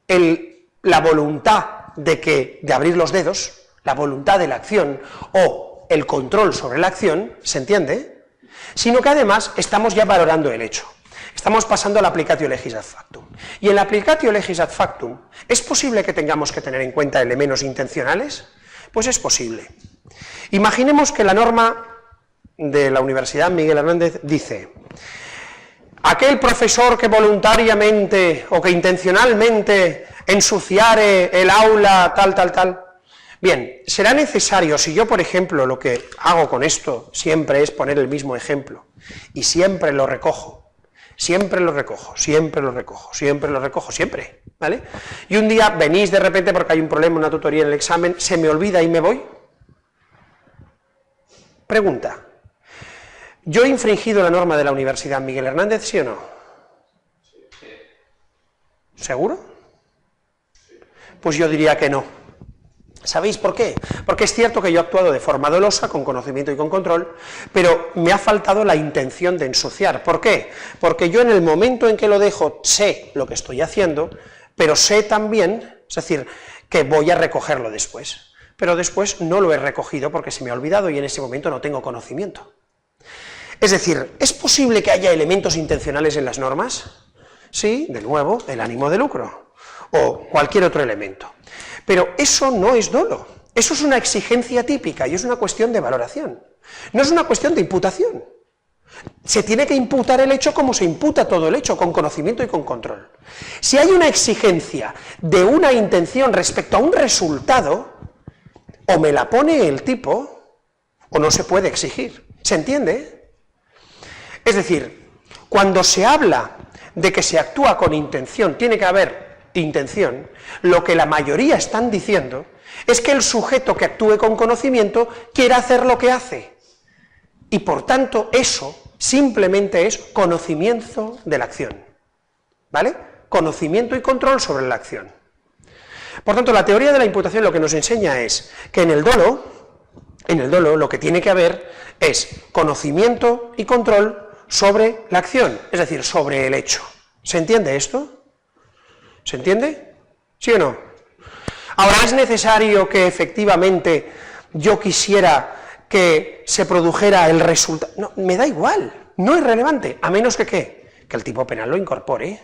la voluntad de abrir los dedos, la voluntad de la acción, o el control sobre la acción, ¿se entiende? Sino que además estamos ya valorando el hecho. Estamos pasando al applicatio legis ad factum. Y en la applicatio legis ad factum, ¿es posible que tengamos que tener en cuenta elementos intencionales? Pues es posible. Imaginemos que la norma de la Universidad Miguel Hernández dice: aquel profesor que voluntariamente o que intencionalmente ensuciare el aula, tal. Bien, será necesario, si yo, por ejemplo, lo que hago con esto siempre es poner el mismo ejemplo, y siempre lo recojo, siempre, ¿vale? Y un día venís de repente porque hay un problema, una tutoría en el examen, se me olvida y me voy. Pregunta: ¿yo he infringido la norma de la Universidad Miguel Hernández, sí o no? ¿Seguro? Pues yo diría que no. ¿Sabéis por qué? Porque es cierto que yo he actuado de forma dolosa, con conocimiento y con control, pero me ha faltado la intención de ensuciar. ¿Por qué? Porque yo en el momento en que lo dejo sé lo que estoy haciendo, pero sé también, es decir, que voy a recogerlo después. Pero después no lo he recogido porque se me ha olvidado y en ese momento no tengo conocimiento. Es decir, ¿es posible que haya elementos intencionales en las normas? Sí, de nuevo, el ánimo de lucro, o cualquier otro elemento. Pero eso no es dolo, eso es una exigencia típica y es una cuestión de valoración, no es una cuestión de imputación. Se tiene que imputar el hecho como se imputa todo el hecho, con conocimiento y con control. Si hay una exigencia de una intención respecto a un resultado, o me la pone el tipo, o no se puede exigir. ¿Se entiende? Es decir, cuando se habla de que se actúa con intención, tiene que haber intención, lo que la mayoría están diciendo es que el sujeto que actúe con conocimiento quiere hacer lo que hace, y por tanto eso simplemente es conocimiento de la acción, ¿vale? Conocimiento y control sobre la acción. Por tanto, la teoría de la imputación lo que nos enseña es que en el dolo lo que tiene que haber es conocimiento y control sobre la acción, es decir, sobre el hecho. ¿Se entiende esto? ¿Se entiende? ¿Sí o no? Ahora, ¿es necesario que efectivamente yo quisiera que se produjera el resultado? No, me da igual, no es relevante, a menos que ¿qué? Que el tipo penal lo incorpore.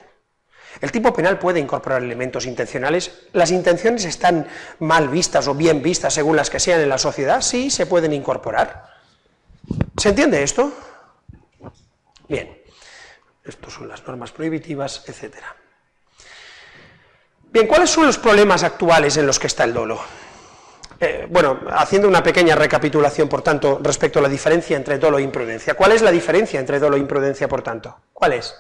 El tipo penal puede incorporar elementos intencionales. ¿Las intenciones están mal vistas o bien vistas según las que sean en la sociedad? Sí, se pueden incorporar. ¿Se entiende esto? Bien, estos son las normas prohibitivas, etc. Bien, ¿cuáles son los problemas actuales en los que está el dolo? Bueno, haciendo una pequeña recapitulación, por tanto, respecto a la diferencia entre dolo e imprudencia. ¿Cuál es la diferencia entre dolo e imprudencia, por tanto? ¿Cuál es?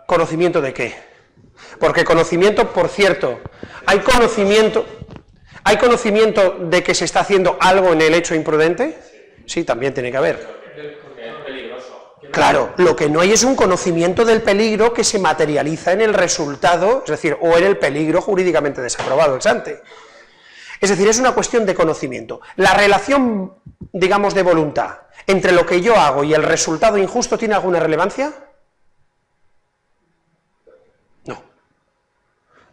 ¿Conocimiento de qué? Porque conocimiento, por cierto, ¿hay conocimiento de que se está haciendo algo en el hecho imprudente? Sí, también tiene que haber. Claro, lo que no hay es un conocimiento del peligro que se materializa en el resultado, es decir, o en el peligro jurídicamente desaprobado ex ante. Es decir, es una cuestión de conocimiento. La relación, digamos, de voluntad entre lo que yo hago y el resultado injusto, ¿tiene alguna relevancia? No.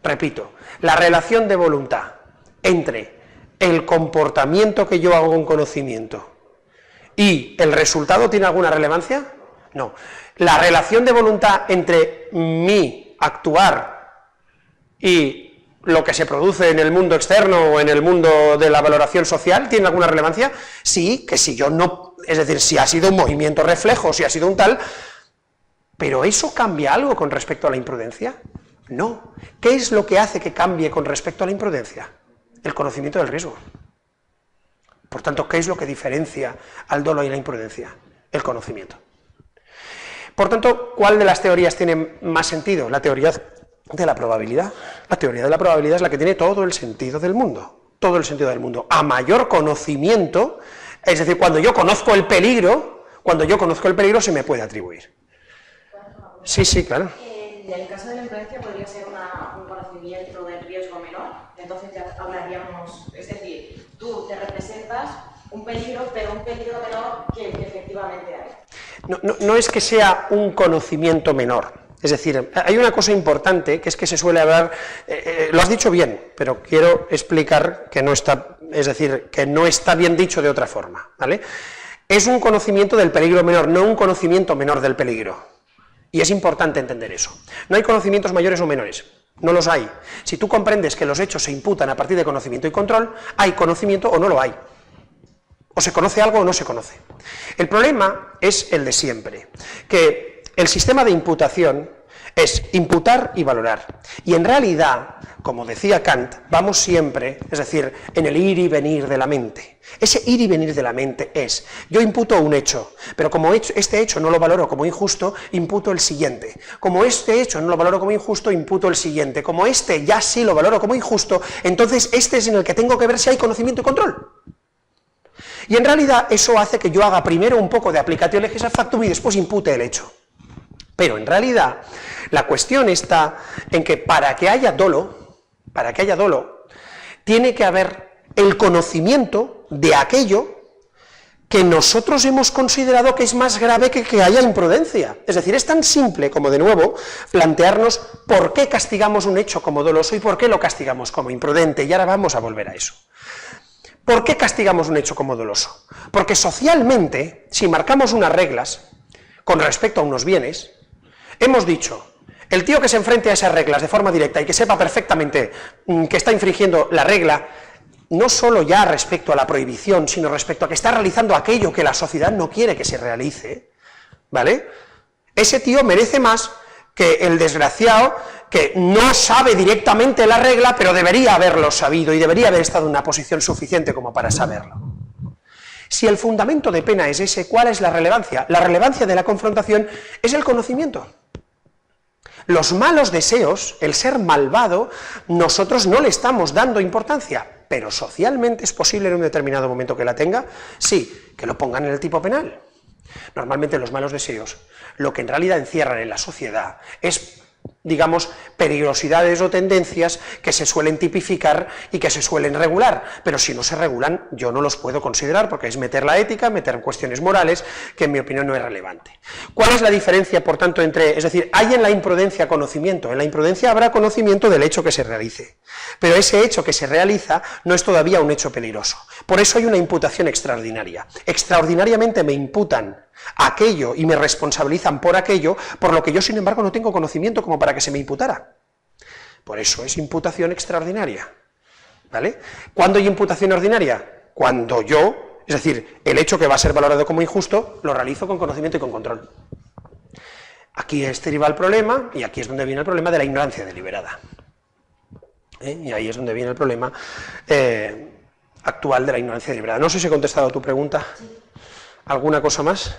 Repito, la relación de voluntad entre el comportamiento que yo hago con conocimiento y el resultado, ¿tiene alguna relevancia? No. La relación de voluntad entre mi actuar y lo que se produce en el mundo externo o en el mundo de la valoración social, ¿tiene alguna relevancia? Sí, que si yo no, es decir, si ha sido un movimiento reflejo, si ha sido un tal, pero ¿eso cambia algo con respecto a la imprudencia? No. ¿Qué es lo que hace que cambie con respecto a la imprudencia? El conocimiento del riesgo. Por tanto, ¿qué es lo que diferencia al dolo y la imprudencia? El conocimiento. Por tanto, ¿cuál de las teorías tiene más sentido? La teoría de la probabilidad. La teoría de la probabilidad es la que tiene todo el sentido del mundo. Todo el sentido del mundo. A mayor conocimiento, es decir, cuando yo conozco el peligro, se me puede atribuir. Sí, sí, claro. En el caso de la imprudencia podría ser un conocimiento del riesgo menor, entonces ya hablaríamos, es decir, tú te representas un peligro, pero un peligro menor que efectivamente hay. No es que sea un conocimiento menor, es decir, hay una cosa importante, que es que se suele hablar, lo has dicho bien, pero quiero explicar que no está, es decir, que no está bien dicho de otra forma, ¿vale? Es un conocimiento del peligro menor, no un conocimiento menor del peligro, y es importante entender eso. No hay conocimientos mayores o menores, no los hay. Si tú comprendes que los hechos se imputan a partir de conocimiento y control, hay conocimiento o no lo hay. O se conoce algo o no se conoce. El problema es el de siempre, que el sistema de imputación es imputar y valorar. Y en realidad, como decía Kant, vamos siempre, es decir, en el ir y venir de la mente. Ese ir y venir de la mente es, yo imputo un hecho, pero como este hecho no lo valoro como injusto, imputo el siguiente. Como este hecho no lo valoro como injusto, imputo el siguiente. Como este ya sí lo valoro como injusto, entonces este es en el que tengo que ver si hay conocimiento y control. Y en realidad eso hace que yo haga primero un poco de aplicatio legis ad factum y después impute el hecho. Pero en realidad la cuestión está en que para que haya dolo, tiene que haber el conocimiento de aquello que nosotros hemos considerado que es más grave que haya imprudencia. Es decir, es tan simple como, de nuevo, plantearnos por qué castigamos un hecho como doloso y por qué lo castigamos como imprudente, y ahora vamos a volver a eso. ¿Por qué castigamos un hecho como doloso? Porque socialmente, si marcamos unas reglas con respecto a unos bienes, hemos dicho, el tío que se enfrente a esas reglas de forma directa y que sepa perfectamente que está infringiendo la regla, no solo ya respecto a la prohibición, sino respecto a que está realizando aquello que la sociedad no quiere que se realice, ¿vale? Ese tío merece más que el desgraciado que no sabe directamente la regla, pero debería haberlo sabido y debería haber estado en una posición suficiente como para saberlo. Si el fundamento de pena es ese, ¿cuál es la relevancia? La relevancia de la confrontación es el conocimiento. Los malos deseos, el ser malvado, nosotros no le estamos dando importancia, pero socialmente es posible en un determinado momento que la tenga, sí, que lo pongan en el tipo penal. Normalmente los malos deseos, lo que en realidad encierran en la sociedad es, digamos, peligrosidades o tendencias que se suelen tipificar y que se suelen regular, pero si no se regulan yo no los puedo considerar porque es meter la ética, meter cuestiones morales que en mi opinión no es relevante. ¿Cuál es la diferencia, por tanto, entre, es decir, hay en la imprudencia conocimiento, en la imprudencia habrá conocimiento del hecho que se realice, pero ese hecho que se realiza no es todavía un hecho peligroso, por eso hay una imputación extraordinaria, extraordinariamente me imputan aquello y me responsabilizan por aquello, por lo que yo sin embargo no tengo conocimiento como para que se me imputara. Por eso es imputación extraordinaria, ¿vale? ¿Cuándo hay imputación ordinaria? Cuando yo es decir, el hecho que va a ser valorado como injusto, lo realizo con conocimiento y con control. Aquí estriba el problema, y aquí es donde viene el problema de la ignorancia deliberada. Y ahí es donde viene el problema actual de la ignorancia deliberada. No sé si he contestado a tu pregunta. ¿Alguna cosa más?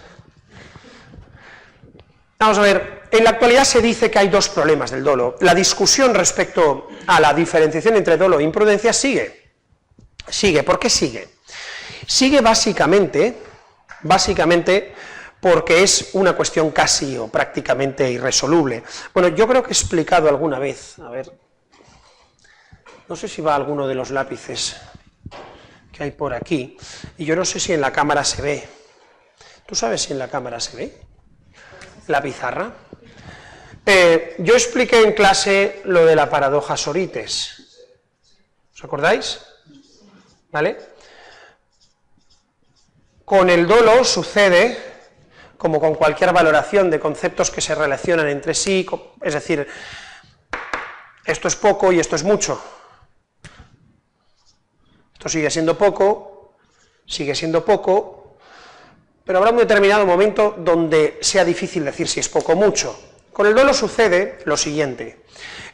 Vamos a ver, en la actualidad se dice que hay dos problemas del dolo. La discusión respecto a la diferenciación entre dolo e imprudencia sigue. ¿Por qué sigue? Sigue básicamente porque es una cuestión casi o prácticamente irresoluble. Bueno, yo creo que he explicado alguna vez, a ver, no sé si va alguno de los lápices que hay por aquí, y yo no sé si en la cámara se ve. ¿Tú sabes si en la cámara se ve la pizarra? Yo expliqué en clase lo de la paradoja Sorites. ¿Os acordáis? ¿Vale? Con el dolo sucede, como con cualquier valoración de conceptos que se relacionan entre sí, es decir, esto es poco y esto es mucho. Esto sigue siendo poco, pero habrá un determinado momento donde sea difícil decir si es poco o mucho. Con el dolo sucede lo siguiente: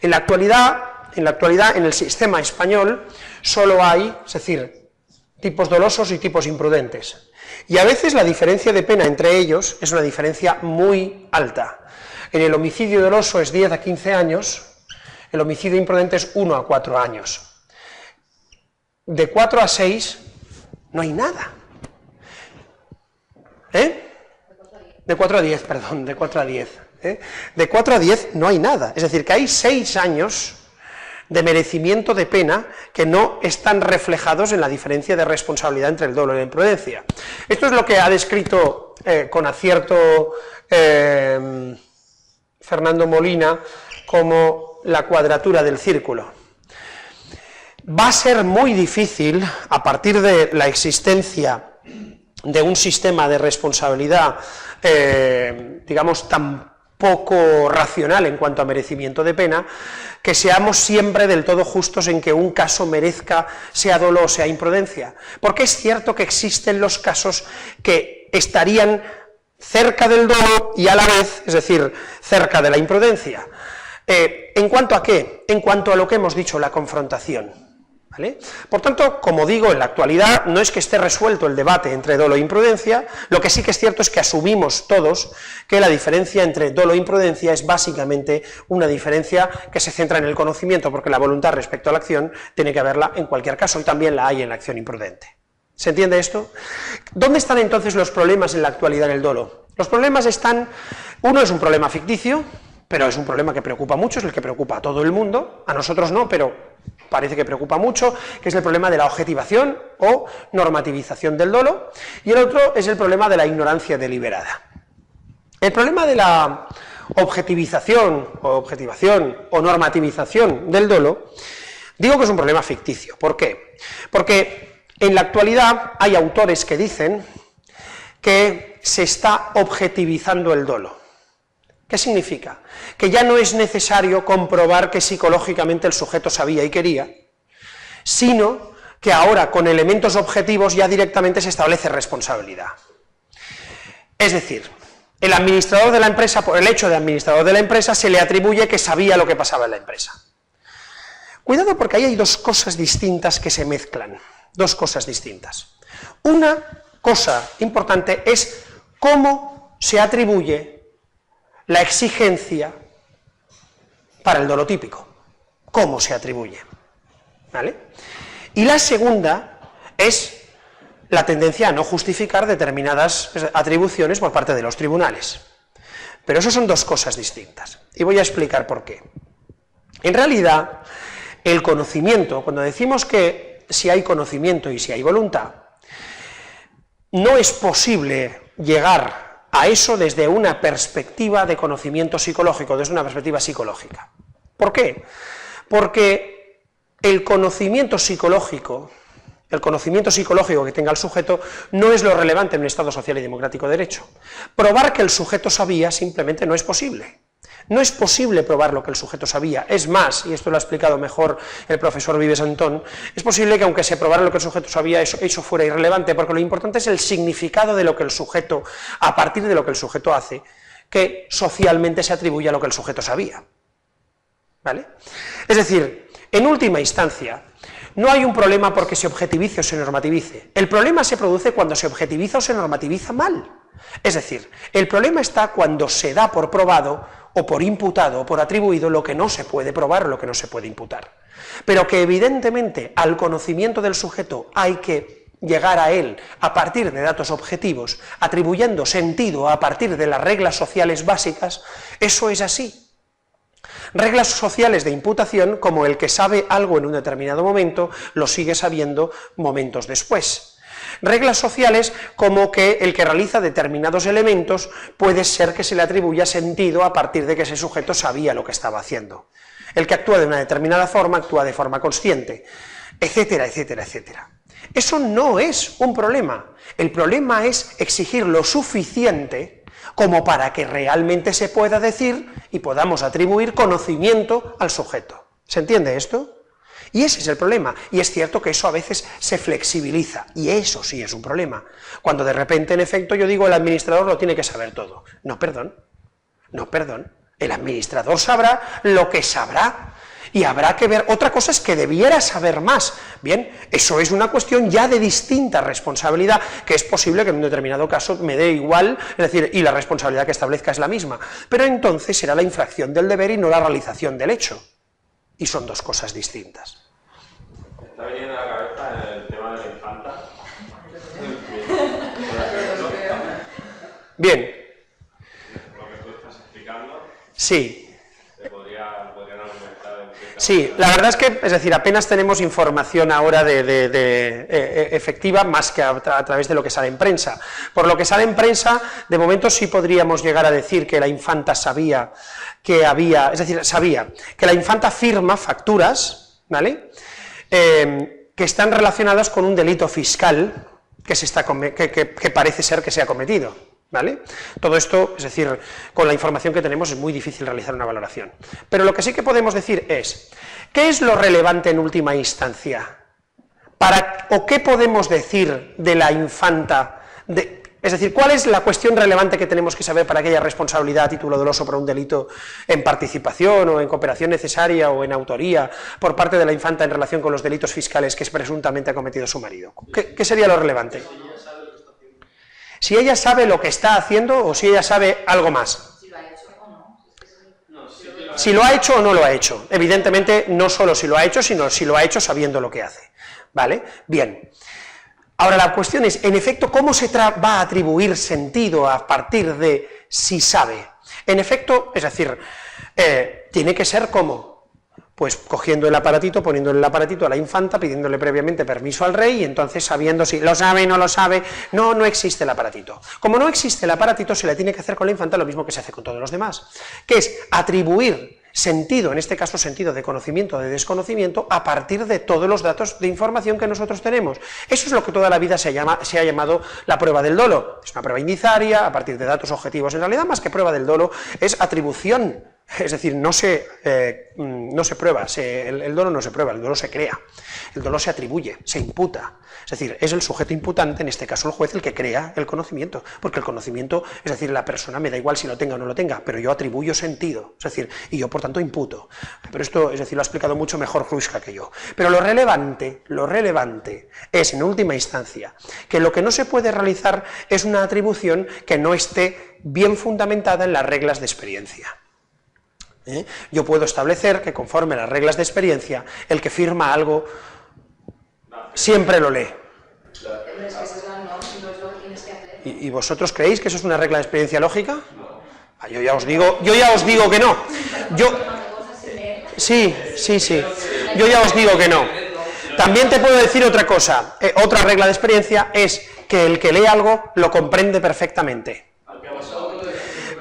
en la actualidad, en el sistema español, solo hay, es decir, tipos dolosos y tipos imprudentes. Y a veces la diferencia de pena entre ellos es una diferencia muy alta. En el homicidio doloso es 10 a 15 años, el homicidio imprudente es 1 a 4 años. De 4 a 6 no hay nada. De 4 a 10, perdón, de 4 a 10. De 4 a 10 no hay nada, es decir, que hay 6 años de merecimiento de pena que no están reflejados en la diferencia de responsabilidad entre el dolo y la imprudencia. Esto es lo que ha descrito con acierto Fernando Molina como la cuadratura del círculo. Va a ser muy difícil, a partir de la existencia de un sistema de responsabilidad, digamos, tan poco racional en cuanto a merecimiento de pena, que seamos siempre del todo justos en que un caso merezca, sea dolo o sea imprudencia. Porque es cierto que existen los casos que estarían cerca del dolo y a la vez, es decir, cerca de la imprudencia. ¿En cuanto a qué? En cuanto a lo que hemos dicho, la confrontación. ¿Vale? Por tanto, como digo, en la actualidad no es que esté resuelto el debate entre dolo e imprudencia, lo que sí que es cierto es que asumimos todos que la diferencia entre dolo e imprudencia es básicamente una diferencia que se centra en el conocimiento, porque la voluntad respecto a la acción tiene que haberla en cualquier caso, y también la hay en la acción imprudente. ¿Se entiende esto? ¿Dónde están entonces los problemas en la actualidad en el dolo? Los problemas están, uno es un problema ficticio, pero es un problema que preocupa mucho, es el que preocupa a todo el mundo, a nosotros no, pero parece que preocupa mucho, que es el problema de la objetivación o normativización del dolo, y el otro es el problema de la ignorancia deliberada. El problema de la objetivación o normativización del dolo, digo que es un problema ficticio. ¿Por qué? Porque en la actualidad hay autores que dicen que se está objetivizando el dolo. ¿Qué significa? Que ya no es necesario comprobar que psicológicamente el sujeto sabía y quería, sino que ahora con elementos objetivos ya directamente se establece responsabilidad. Es decir, el administrador de la empresa, por el hecho de administrador de la empresa, se le atribuye que sabía lo que pasaba en la empresa. Cuidado, porque ahí hay dos cosas distintas que se mezclan, dos cosas distintas. Una cosa importante es cómo se atribuye la exigencia para el dolo típico, cómo se atribuye, ¿vale? Y la segunda es la tendencia a no justificar determinadas atribuciones por parte de los tribunales. Pero eso son dos cosas distintas, y voy a explicar por qué. En realidad, el conocimiento, cuando decimos que si hay conocimiento y si hay voluntad, no es posible llegar a eso desde una perspectiva de conocimiento psicológico, desde una perspectiva psicológica. ¿Por qué? Porque el conocimiento psicológico que tenga el sujeto no es lo relevante en un Estado social y democrático de derecho. Probar que el sujeto sabía simplemente no es posible. No es posible probar lo que el sujeto sabía. Es más, y esto lo ha explicado mejor el profesor Vives Antón, es posible que aunque se probara lo que el sujeto sabía, eso fuera irrelevante, porque lo importante es el significado de lo que el sujeto, a partir de lo que el sujeto hace, que socialmente se atribuye a lo que el sujeto sabía. ¿Vale? Es decir, en última instancia, no hay un problema porque se objetivice o se normativice. El problema se produce cuando se objetiviza o se normativiza mal. Es decir, el problema está cuando se da por probado o por imputado o por atribuido lo que no se puede probar o lo que no se puede imputar. Pero que evidentemente al conocimiento del sujeto hay que llegar a él a partir de datos objetivos, atribuyendo sentido a partir de las reglas sociales básicas, eso es así. Reglas sociales de imputación como el que sabe algo en un determinado momento lo sigue sabiendo momentos después. Reglas sociales como que el que realiza determinados elementos puede ser que se le atribuya sentido a partir de que ese sujeto sabía lo que estaba haciendo. El que actúa de una determinada forma actúa de forma consciente, etcétera, etcétera, etcétera. Eso no es un problema. El problema es exigir lo suficiente como para que realmente se pueda decir y podamos atribuir conocimiento al sujeto. ¿Se entiende esto? Y ese es el problema, y es cierto que eso a veces se flexibiliza, y eso sí es un problema. Cuando de repente, en efecto, yo digo el administrador lo tiene que saber todo. No, perdón, el administrador sabrá lo que sabrá, y habrá que ver, otra cosa es que debiera saber más. Bien, eso es una cuestión ya de distinta responsabilidad, que es posible que en un determinado caso me dé igual, es decir, y la responsabilidad que establezca es la misma, pero entonces será la infracción del deber y no la realización del hecho, y son dos cosas distintas. Me está viniendo a la cabeza el tema de la infanta. Bien. Lo que tú estás explicando. Sí. Podrían argumentar. Sí, la verdad es que, es decir, apenas tenemos información ahora efectiva más que a través de lo que sale en prensa. Por lo que sale en prensa, de momento sí podríamos llegar a decir que la infanta sabía que había, es decir, sabía que la infanta firma facturas, ¿vale?, que están relacionadas con un delito fiscal que parece ser que se ha cometido, ¿vale? Todo esto, es decir, con la información que tenemos es muy difícil realizar una valoración. Pero lo que sí que podemos decir es, ¿qué es lo relevante en última instancia? ¿O qué podemos decir de la infanta? Es decir, ¿cuál es la cuestión relevante que tenemos que saber para que haya responsabilidad a título doloso por un delito en participación o en cooperación necesaria o en autoría por parte de la infanta en relación con los delitos fiscales que presuntamente ha cometido su marido? ¿Qué sería lo relevante? Si ella sabe lo que está haciendo o si ella sabe algo más. Si lo ha hecho o no. Si lo ha hecho o no lo ha hecho. Evidentemente, no solo si lo ha hecho, sino si lo ha hecho sabiendo lo que hace. ¿Vale? Bien. Ahora la cuestión es, en efecto, ¿cómo se va a atribuir sentido a partir de si sabe? En efecto, es decir, tiene que ser como, pues cogiendo el aparatito, poniéndole el aparatito a la infanta, pidiéndole previamente permiso al rey, y entonces sabiendo si lo sabe, no lo sabe, no existe el aparatito. Como no existe el aparatito, se le tiene que hacer con la infanta lo mismo que se hace con todos los demás, que es atribuir sentido, en este caso sentido de conocimiento o de desconocimiento, a partir de todos los datos de información que nosotros tenemos. Eso es lo que toda la vida se ha llamado la prueba del dolo. Es una prueba indizaria, a partir de datos objetivos. En realidad, más que prueba del dolo, es atribución. Es decir, no se prueba, el dolo no se prueba, el dolo se crea, el dolo se atribuye, se imputa. Es decir, es el sujeto imputante, en este caso el juez, el que crea el conocimiento, porque el conocimiento, es decir, la persona me da igual si lo tenga o no lo tenga, pero yo atribuyo sentido, es decir, y yo por tanto imputo. Pero esto, es decir, lo ha explicado mucho mejor Hruska que yo. Pero lo relevante es, en última instancia, que lo que no se puede realizar es una atribución que no esté bien fundamentada en las reglas de experiencia. Yo puedo establecer que conforme a las reglas de experiencia, el que firma algo siempre lo lee. Pero es que esa es la norma, no es lo que tienes que hacer. ¿Y vosotros creéis que eso es una regla de experiencia lógica? Yo ya os digo que no. Sí. Yo ya os digo que no. También te puedo decir otra cosa. Otra regla de experiencia es que el que lee algo lo comprende perfectamente.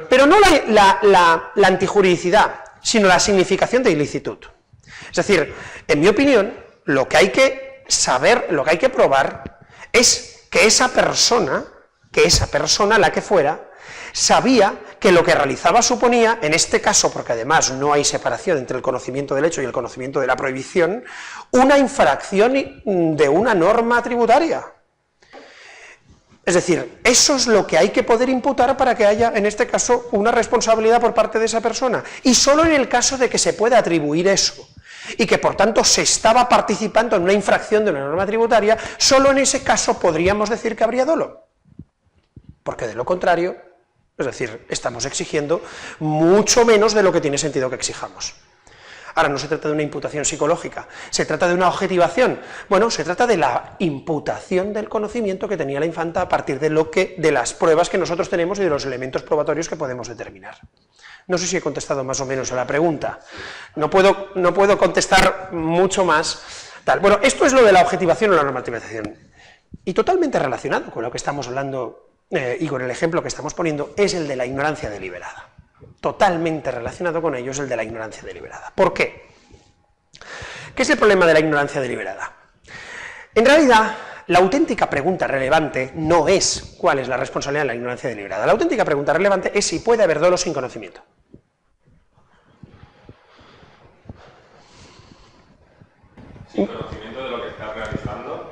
Pero no la antijuridicidad, sino la significación de ilicitud. Es decir, en mi opinión, lo que hay que saber, lo que hay que probar, es que esa persona, la que fuera, sabía que lo que realizaba suponía, en este caso, porque además no hay separación entre el conocimiento del hecho y el conocimiento de la prohibición, una infracción de una norma tributaria. Es decir, eso es lo que hay que poder imputar para que haya, en este caso, una responsabilidad por parte de esa persona, y solo en el caso de que se pueda atribuir eso, y que por tanto se estaba participando en una infracción de una norma tributaria, solo en ese caso podríamos decir que habría dolo, porque de lo contrario, es decir, estamos exigiendo mucho menos de lo que tiene sentido que exijamos. Ahora, no se trata de una imputación psicológica, se trata de una objetivación. Bueno, se trata de la imputación del conocimiento que tenía la infanta a partir de las pruebas que nosotros tenemos y de los elementos probatorios que podemos determinar. No sé si he contestado más o menos a la pregunta. No puedo contestar mucho más. Bueno, esto es lo de la objetivación o la normativización. Y totalmente relacionado con lo que estamos hablando y con el ejemplo que estamos poniendo, es el de la ignorancia deliberada. Totalmente relacionado con ello es el de la ignorancia deliberada. ¿Por qué? ¿Qué es el problema de la ignorancia deliberada? En realidad, la auténtica pregunta relevante no es cuál es la responsabilidad de la ignorancia deliberada. La auténtica pregunta relevante es si puede haber dolo sin conocimiento. Sin conocimiento de lo que estás realizando.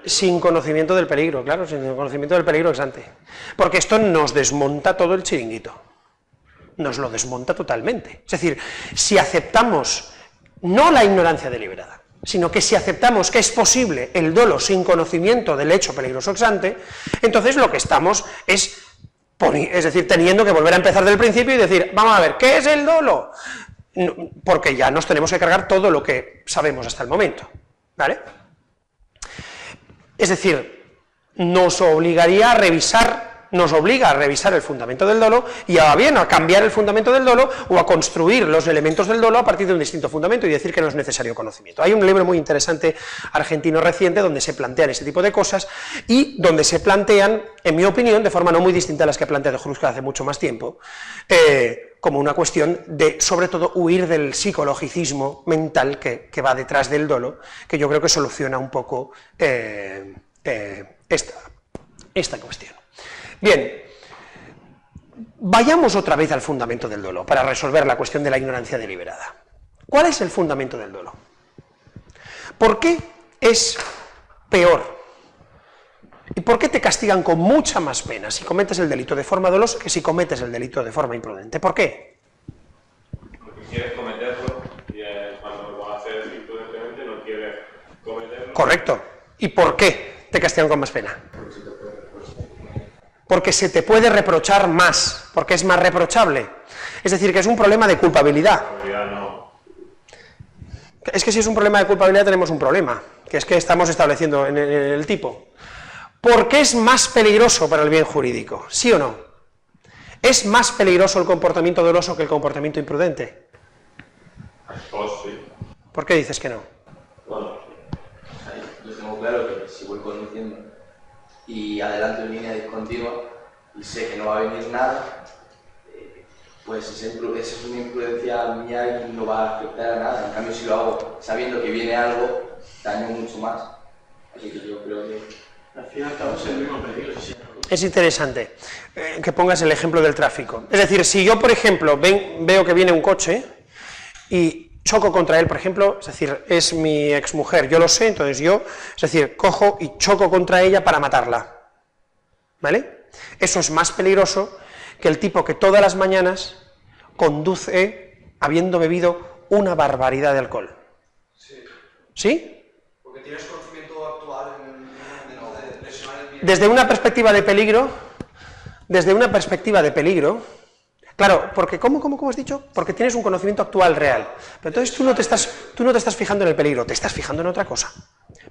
Sin conocimiento del peligro, claro, sin conocimiento del peligro ex ante. Porque esto nos desmonta todo el chiringuito. Nos lo desmonta totalmente. Es decir, si aceptamos no la ignorancia deliberada, sino que si aceptamos que es posible el dolo sin conocimiento del hecho peligroso ex ante, entonces lo que estamos es decir, teniendo que volver a empezar del principio y decir, vamos a ver, ¿qué es el dolo? Porque ya nos tenemos que cargar todo lo que sabemos hasta el momento, ¿vale? Es decir, nos obliga a revisar el fundamento del dolo y a bien a cambiar el fundamento del dolo o a construir los elementos del dolo a partir de un distinto fundamento y decir que no es necesario conocimiento. Hay un libro muy interesante argentino reciente donde se plantean ese tipo de cosas y donde se plantean, en mi opinión, de forma no muy distinta a las que ha planteado Hruska hace mucho más tiempo, como una cuestión de, sobre todo, huir del psicologicismo mental que va detrás del dolo, que yo creo que soluciona un poco esta cuestión. Bien, vayamos otra vez al fundamento del dolo para resolver la cuestión de la ignorancia deliberada. ¿Cuál es el fundamento del dolo? ¿Por qué es peor? ¿Y por qué te castigan con mucha más pena si cometes el delito de forma dolosa que si cometes el delito de forma imprudente? ¿Por qué? Porque quieres cometerlo y cuando lo haces imprudentemente no quieres cometerlo. Correcto. ¿Y por qué te castigan con más pena? Porque se te puede reprochar más, porque es más reprochable. Es decir, que es un problema de culpabilidad. No. Es que si es un problema de culpabilidad tenemos un problema, que es que estamos estableciendo en el tipo. ¿Por qué es más peligroso para el bien jurídico? ¿Sí o no? ¿Es más peligroso el comportamiento doloso que el comportamiento imprudente? Pues sí. ¿Por qué dices que no? Bueno, yo tengo claro que si voy conduciendo y adelanto en línea discontinua y sé que no va a venir nada, pues esa es una imprudencia mía y no va a afectar a nada. En cambio, si lo hago sabiendo que viene algo, daño mucho más. Así que yo creo que al fin y al cabo es el mismo peligro. Es interesante que pongas el ejemplo del tráfico. Es decir, si yo, por ejemplo, veo que viene un coche y choco contra él, por ejemplo, es decir, es mi exmujer, yo lo sé, entonces yo, es decir, cojo y choco contra ella para matarla, ¿vale? Eso es más peligroso que el tipo que todas las mañanas conduce habiendo bebido una barbaridad de alcohol. ¿Sí? Porque tienes conocimiento actual de lesionar el bien. Desde una perspectiva de peligro, claro, porque ¿cómo has dicho? Porque tienes un conocimiento actual real. Pero entonces tú no te estás fijando en el peligro, te estás fijando en otra cosa,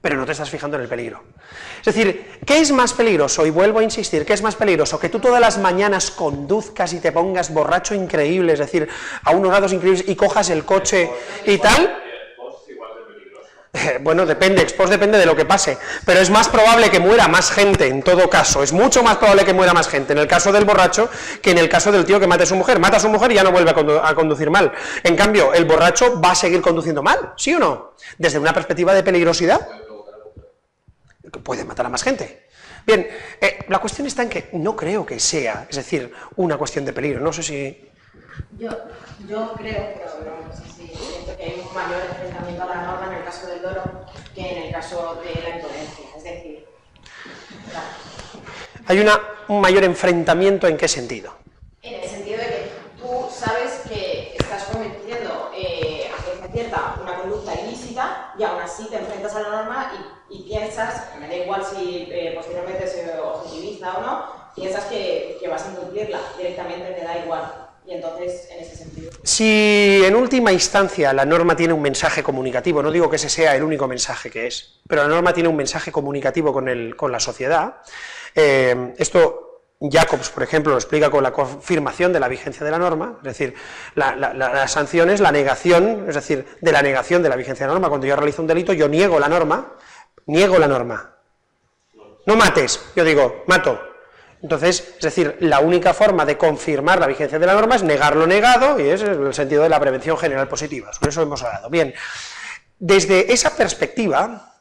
pero no te estás fijando en el peligro. Es decir, ¿qué es más peligroso? Y vuelvo a insistir, ¿qué es más peligroso? Que tú todas las mañanas conduzcas y te pongas borracho increíble, es decir, a unos grados increíbles y cojas el coche y tal. Bueno, depende, expos depende de lo que pase, pero es más probable que muera más gente en todo caso, es mucho más probable que muera más gente en el caso del borracho que en el caso del tío que mate a su mujer. Mata a su mujer y ya no vuelve a conducir mal. En cambio, el borracho va a seguir conduciendo mal, ¿sí o no? Desde una perspectiva de peligrosidad, puede matar a más gente. Bien, la cuestión está en que no creo que sea, es decir, una cuestión de peligro, no sé si... Yo creo, pero no sé si siento que hay un mayor enfrentamiento a la norma en el caso del dolo que en el caso de la imprudencia, es decir... Hay un mayor enfrentamiento, ¿en qué sentido? En el sentido de que tú sabes que estás cometiendo a cierta una conducta ilícita y aún así te enfrentas a la norma y piensas, me da igual si posteriormente se objetiviza o no, piensas que vas a incumplirla, directamente te da igual. Y entonces, en ese sentido... Si en última instancia la norma tiene un mensaje comunicativo, no digo que ese sea el único mensaje que es, pero la norma tiene un mensaje comunicativo con la sociedad, esto Jacobs, por ejemplo, lo explica con la confirmación de la vigencia de la norma, es decir, la sanción es la negación, es decir, de la negación de la vigencia de la norma. Cuando yo realizo un delito, yo niego la norma, no mates, yo digo, mato. Entonces, es decir, la única forma de confirmar la vigencia de la norma es negar lo negado, y es el sentido de la prevención general positiva, sobre eso hemos hablado. Bien, desde esa perspectiva,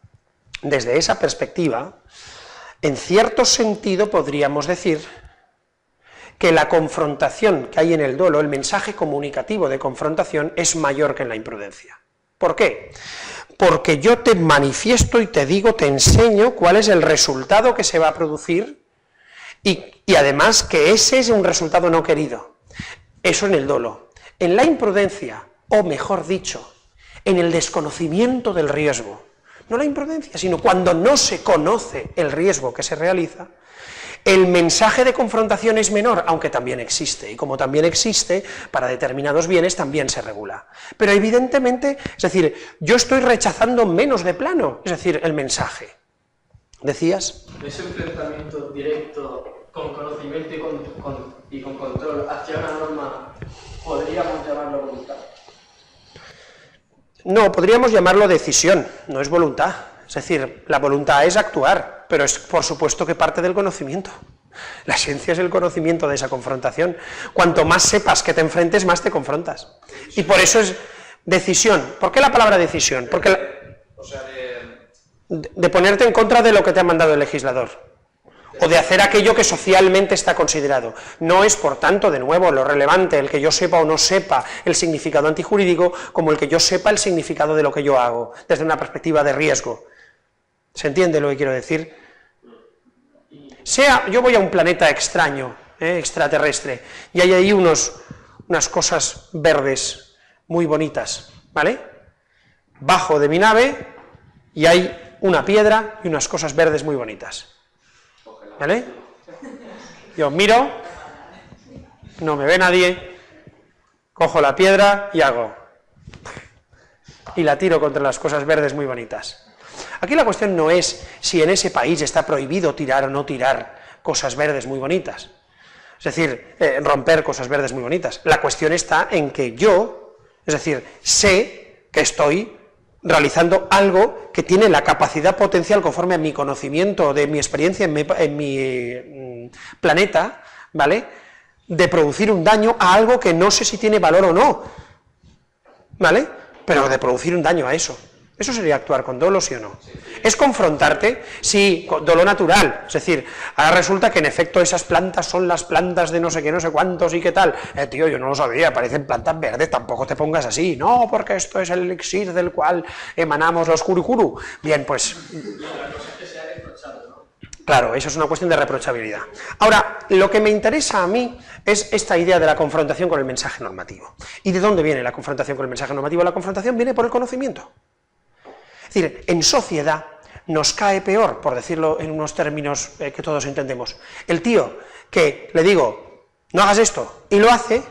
en cierto sentido podríamos decir que la confrontación que hay en el dolo, el mensaje comunicativo de confrontación, es mayor que en la imprudencia. ¿Por qué? Porque yo te manifiesto y te digo, te enseño cuál es el resultado que se va a producir y además que ese es un resultado no querido. Eso en el dolo. En la imprudencia, o mejor dicho, en el desconocimiento del riesgo, no la imprudencia, sino cuando no se conoce el riesgo que se realiza, el mensaje de confrontación es menor, aunque también existe, y como también existe, para determinados bienes también se regula. Pero evidentemente, es decir, yo estoy rechazando menos de plano, es decir, el mensaje. ¿Decías? Ese enfrentamiento directo con conocimiento y con control hacia una norma, ¿podríamos llamarlo voluntad? No, podríamos llamarlo decisión, no es voluntad. Es decir, la voluntad es actuar, pero es por supuesto que parte del conocimiento. La ciencia es el conocimiento de esa confrontación. Cuanto más sepas que te enfrentes, más te confrontas. Y por eso es decisión. ¿Por qué la palabra decisión? Porque de ponerte en contra de lo que te ha mandado el legislador, o de hacer aquello que socialmente está considerado. No es, por tanto, de nuevo, lo relevante el que yo sepa o no sepa el significado antijurídico, como el que yo sepa el significado de lo que yo hago, desde una perspectiva de riesgo. ¿Se entiende lo que quiero decir? Yo voy a un planeta extraño, extraterrestre, y hay ahí unas cosas verdes muy bonitas, ¿vale? Bajo de mi nave y hay una piedra y unas cosas verdes muy bonitas. ¿Vale? Yo miro, no me ve nadie, cojo la piedra y hago, y la tiro contra las cosas verdes muy bonitas. Aquí la cuestión no es si en ese país está prohibido tirar o no tirar cosas verdes muy bonitas, es decir, romper cosas verdes muy bonitas. La cuestión está en que yo, es decir, sé que estoy realizando algo que tiene la capacidad potencial, conforme a mi conocimiento, de mi experiencia en mi planeta, ¿vale?, de producir un daño a algo que no sé si tiene valor o no, ¿vale?, pero de producir un daño a eso. Eso sería actuar con dolo, ¿sí o no? ¿Es confrontarte? Sí, con dolo natural, es decir, ahora resulta que en efecto esas plantas son las plantas de no sé qué, no sé cuántos y qué tal. Tío, yo no lo sabía, parecen plantas verdes, tampoco te pongas así. No, porque esto es el elixir del cual emanamos los curicuru. Bien, pues... Claro, eso es una cuestión de reprochabilidad. Ahora, lo que me interesa a mí es esta idea de la confrontación con el mensaje normativo. ¿Y de dónde viene la confrontación con el mensaje normativo? La confrontación viene por el conocimiento. Es decir, en sociedad nos cae peor, por decirlo en unos términos que todos entendemos, el tío que le digo, no hagas esto, y lo hace,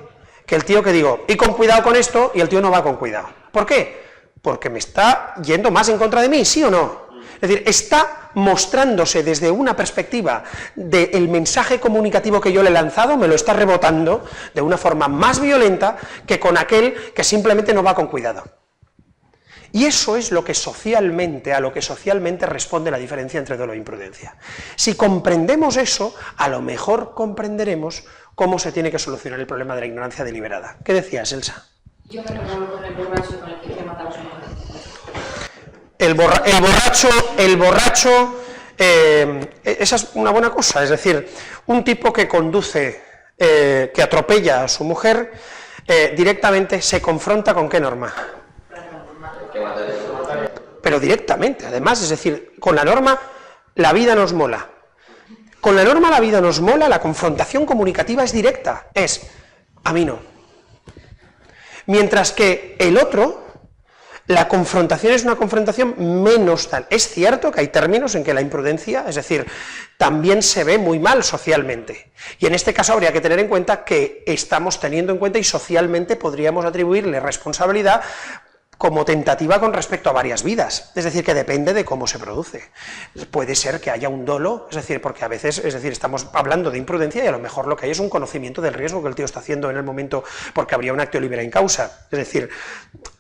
que el tío que digo, y con cuidado con esto, y el tío no va con cuidado. ¿Por qué? Porque me está yendo más en contra de mí, ¿sí o no? Es decir, está mostrándose desde una perspectiva del mensaje comunicativo que yo le he lanzado, me lo está rebotando de una forma más violenta que con aquel que simplemente no va con cuidado. Y eso es lo que socialmente, a lo que socialmente responde la diferencia entre dolo e imprudencia. Si comprendemos eso, a lo mejor comprenderemos cómo se tiene que solucionar el problema de la ignorancia deliberada. ¿Qué decías, Elsa? Yo me recuerdo con el borracho con el que quiere matar a su mujer. El borracho esa es una buena cosa, es decir, un tipo que conduce, que atropella a su mujer, directamente se confronta con ¿qué norma? Pero directamente, además, es decir, con la norma la vida nos mola. Con la norma la vida nos mola, la confrontación comunicativa es directa, es a mí no. Mientras que el otro, la confrontación es una confrontación menos tal. Es cierto que hay términos en que la imprudencia, es decir, también se ve muy mal socialmente. Y en este caso habría que tener en cuenta que estamos teniendo en cuenta y socialmente podríamos atribuirle responsabilidad como tentativa con respecto a varias vidas, es decir, que depende de cómo se produce. Puede ser que haya un dolo, es decir, porque a veces, es decir, estamos hablando de imprudencia y a lo mejor lo que hay es un conocimiento del riesgo que el tío está haciendo en el momento porque habría un actio libre en causa, es decir,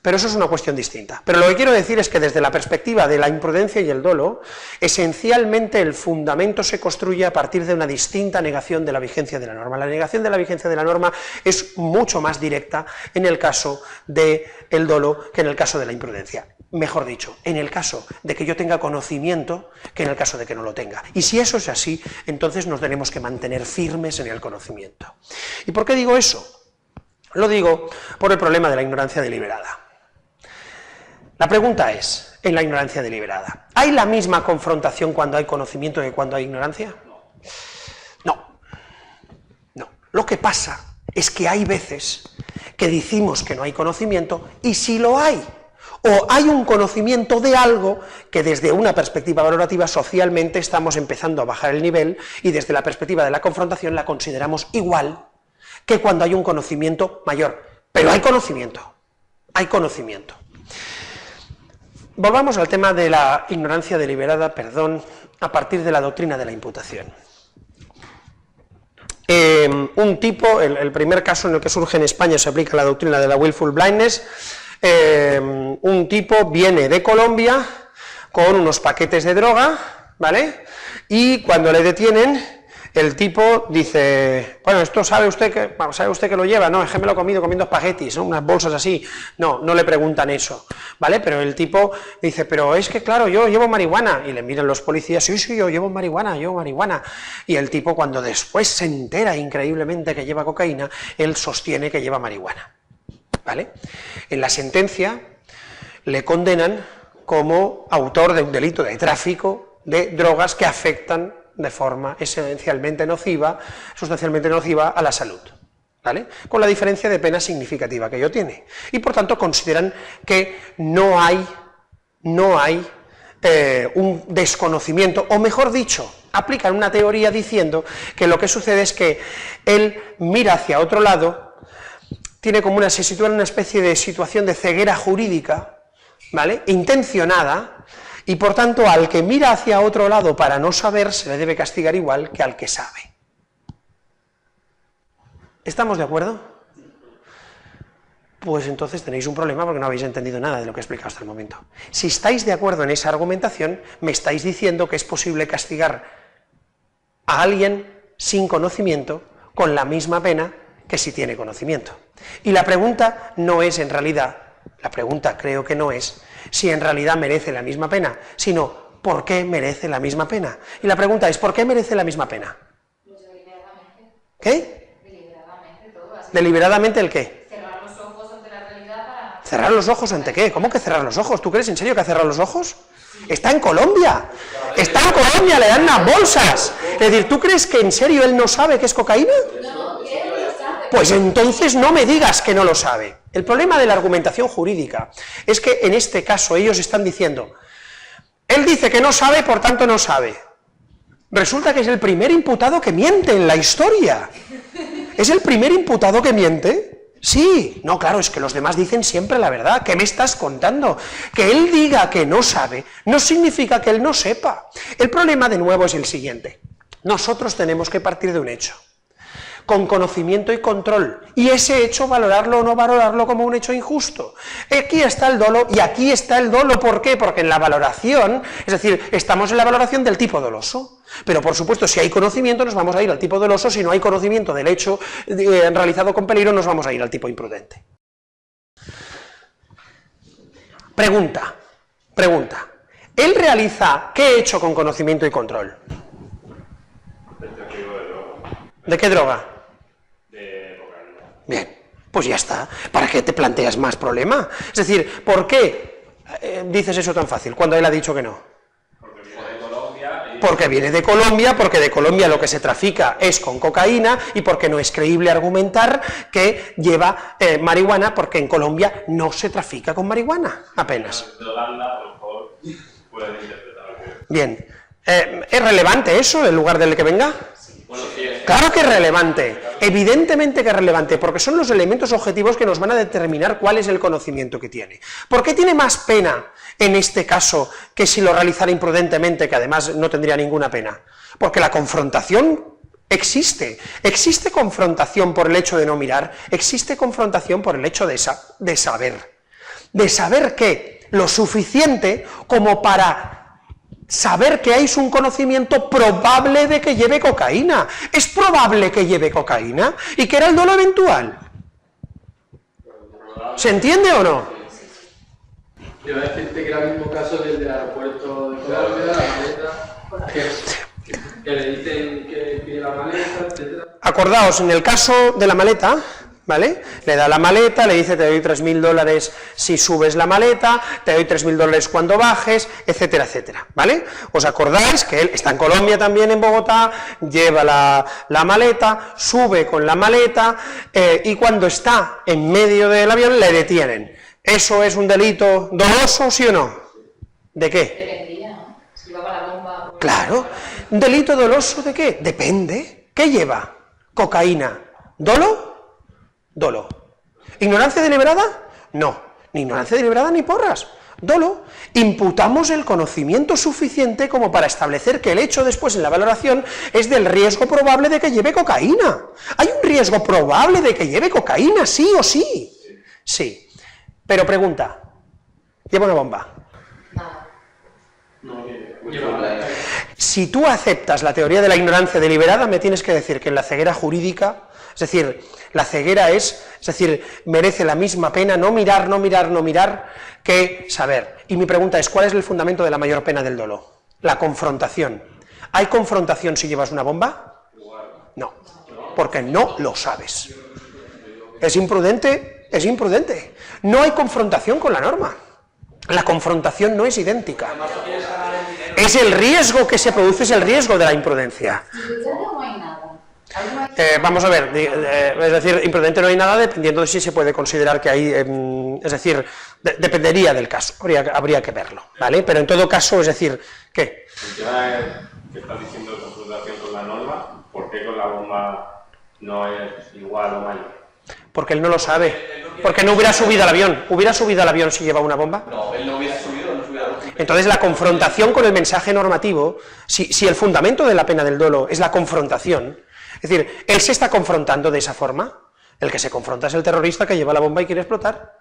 pero eso es una cuestión distinta. Pero lo que quiero decir es que desde la perspectiva de la imprudencia y el dolo, esencialmente el fundamento se construye a partir de una distinta negación de la vigencia de la norma. La negación de la vigencia de la norma es mucho más directa en el caso del dolo que en el caso de la imprudencia. Mejor dicho, en el caso de que yo tenga conocimiento que en el caso de que no lo tenga. Y si eso es así, entonces nos tenemos que mantener firmes en el conocimiento. ¿Y por qué digo eso? Lo digo por el problema de la ignorancia deliberada. La pregunta es, en la ignorancia deliberada, ¿hay la misma confrontación cuando hay conocimiento que cuando hay ignorancia? No. No. Lo que pasa es que hay veces que decimos que no hay conocimiento y sí lo hay. O hay un conocimiento de algo que desde una perspectiva valorativa socialmente estamos empezando a bajar el nivel y desde la perspectiva de la confrontación la consideramos igual que cuando hay un conocimiento mayor. Pero hay conocimiento, hay conocimiento. Volvamos al tema de la ignorancia deliberada, a partir de la doctrina de la imputación. Un tipo, el primer caso en el que surge en España se aplica la doctrina de la willful blindness, un tipo viene de Colombia con unos paquetes de droga, ¿vale? Y cuando le detienen, el tipo dice, bueno, esto sabe usted que lo lleva, no, es que me lo he comido comiendo espaguetis, ¿no? Unas bolsas así, no le preguntan eso, ¿vale? Pero el tipo dice, pero es que claro, yo llevo marihuana, y le miran los policías, sí, yo llevo marihuana, y el tipo cuando después se entera increíblemente que lleva cocaína, él sostiene que lleva marihuana, ¿vale? En la sentencia le condenan como autor de un delito de tráfico de drogas que afectan de forma sustancialmente nociva a la salud, ¿vale? Con la diferencia de pena significativa que ello tiene. Y por tanto consideran que no hay un desconocimiento, o mejor dicho, aplican una teoría diciendo que lo que sucede es que él mira hacia otro lado, se sitúa en una especie de situación de ceguera jurídica, ¿vale? Intencionada, y por tanto al que mira hacia otro lado para no saber se le debe castigar igual que al que sabe. ¿Estamos de acuerdo? Pues entonces tenéis un problema porque no habéis entendido nada de lo que he explicado hasta el momento. Si estáis de acuerdo en esa argumentación, me estáis diciendo que es posible castigar a alguien sin conocimiento con la misma pena que si tiene conocimiento. Y la pregunta no es en realidad, la pregunta creo que no es si en realidad merece la misma pena, sino ¿por qué merece la misma pena? Y la pregunta es, ¿por qué merece la misma pena? ¿Qué? ¿Deliberadamente el qué? Cerrar los ojos ante la realidad para... ¿Cerrar los ojos ante qué? ¿Cómo que cerrar los ojos? ¿Tú crees en serio que ha cerrado los ojos? Está en Colombia, le dan unas bolsas. Es decir, ¿tú crees que en serio él no sabe qué es cocaína? Pues entonces no me digas que no lo sabe. El problema de la argumentación jurídica es que en este caso ellos están diciendo, él dice que no sabe, por tanto no sabe. Resulta que es el primer imputado que miente en la historia. ¿Es el primer imputado que miente? Sí. No, claro, es que los demás dicen siempre la verdad. ¿Qué me estás contando? Que él diga que no sabe no significa que él no sepa. El problema de nuevo es el siguiente. Nosotros tenemos que partir de un hecho, con conocimiento y control, y ese hecho valorarlo o no valorarlo como un hecho injusto. Aquí está el dolo, y aquí está el dolo, ¿por qué? Porque en la valoración, es decir, estamos en la valoración del tipo doloso, pero por supuesto si hay conocimiento nos vamos a ir al tipo doloso, si no hay conocimiento del hecho realizado con peligro nos vamos a ir al tipo imprudente. Pregunta, Él realiza, ¿qué he hecho con conocimiento y control? ¿De qué droga? De cocaína. Bien, pues ya está. ¿Para qué te planteas más problema? Es decir, ¿por qué dices eso tan fácil cuando él ha dicho que no? Porque viene de Colombia y... Porque viene de Colombia, porque de Colombia lo que se trafica es con cocaína y porque no es creíble argumentar que lleva marihuana, porque en Colombia no se trafica con marihuana, apenas. De Holanda, a lo mejor pueden interpretar que... Bien, ¿es relevante eso, el lugar del que venga? Bueno, sí, es... Claro que es relevante, evidentemente que es relevante, porque son los elementos objetivos que nos van a determinar cuál es el conocimiento que tiene. ¿Por qué tiene más pena en este caso que si lo realizara imprudentemente, que además no tendría ninguna pena? Porque la confrontación existe confrontación por el hecho de no mirar, existe confrontación por el hecho de saber qué, lo suficiente como para saber que hay un conocimiento probable de que lleve cocaína. ¿Es probable que lleve cocaína? ¿Y qué era el dolo eventual? ¿Se entiende o no? Yo voy a decirte que era el mismo caso del aeropuerto de Colombia, la maleta, que le dicen que pide la maleta, etc. Acordaos, en el caso de la maleta, ¿vale? Le da la maleta, le dice te doy $3.000 si subes la maleta, te doy $3.000 cuando bajes, etcétera, etcétera, ¿vale? Os acordáis que él está en Colombia también, en Bogotá, lleva la maleta, sube con la maleta y cuando está en medio del avión le detienen. ¿Eso es un delito doloso, sí o no? ¿De qué? Dependía, ¿no? Si llevaba la bomba... Claro. ¿Un delito doloso de qué? Depende. ¿Qué lleva? Cocaína. ¿Dolo? Dolo. ¿Ignorancia deliberada? No. Ni ignorancia deliberada ni porras. Dolo. Imputamos el conocimiento suficiente como para establecer que el hecho después en la valoración es del riesgo probable de que lleve cocaína. ¿Hay un riesgo probable de que lleve cocaína, sí o sí? Sí. Pero pregunta, ¿lleva una bomba? Nada. Si tú aceptas la teoría de la ignorancia deliberada, me tienes que decir que en la ceguera jurídica, es decir, la ceguera es decir, merece la misma pena no mirar, que saber. Y mi pregunta es, ¿cuál es el fundamento de la mayor pena del dolo? La confrontación. ¿Hay confrontación si llevas una bomba? No, porque no lo sabes. ¿Es imprudente? Es imprudente. No hay confrontación con la norma. La confrontación no es idéntica. Es el riesgo que se produce, es el riesgo de la imprudencia. No hay nada. Vamos a ver, es decir, imprudente no hay nada dependiendo de si se puede considerar que hay, es decir, dependería del caso, habría que verlo, ¿vale? Pero en todo caso, es decir, ¿qué? El tema es que estás diciendo confrontación con la norma, ¿por qué con la bomba no es igual o mayor? Porque él no lo sabe, porque no hubiera subido al avión. ¿Hubiera subido al avión si llevaba una bomba? No, él no hubiera subido, no se hubiera... Entonces la confrontación con el mensaje normativo, si el fundamento de la pena del dolo es la confrontación, es decir, él se está confrontando de esa forma, el que se confronta es el terrorista que lleva la bomba y quiere explotar.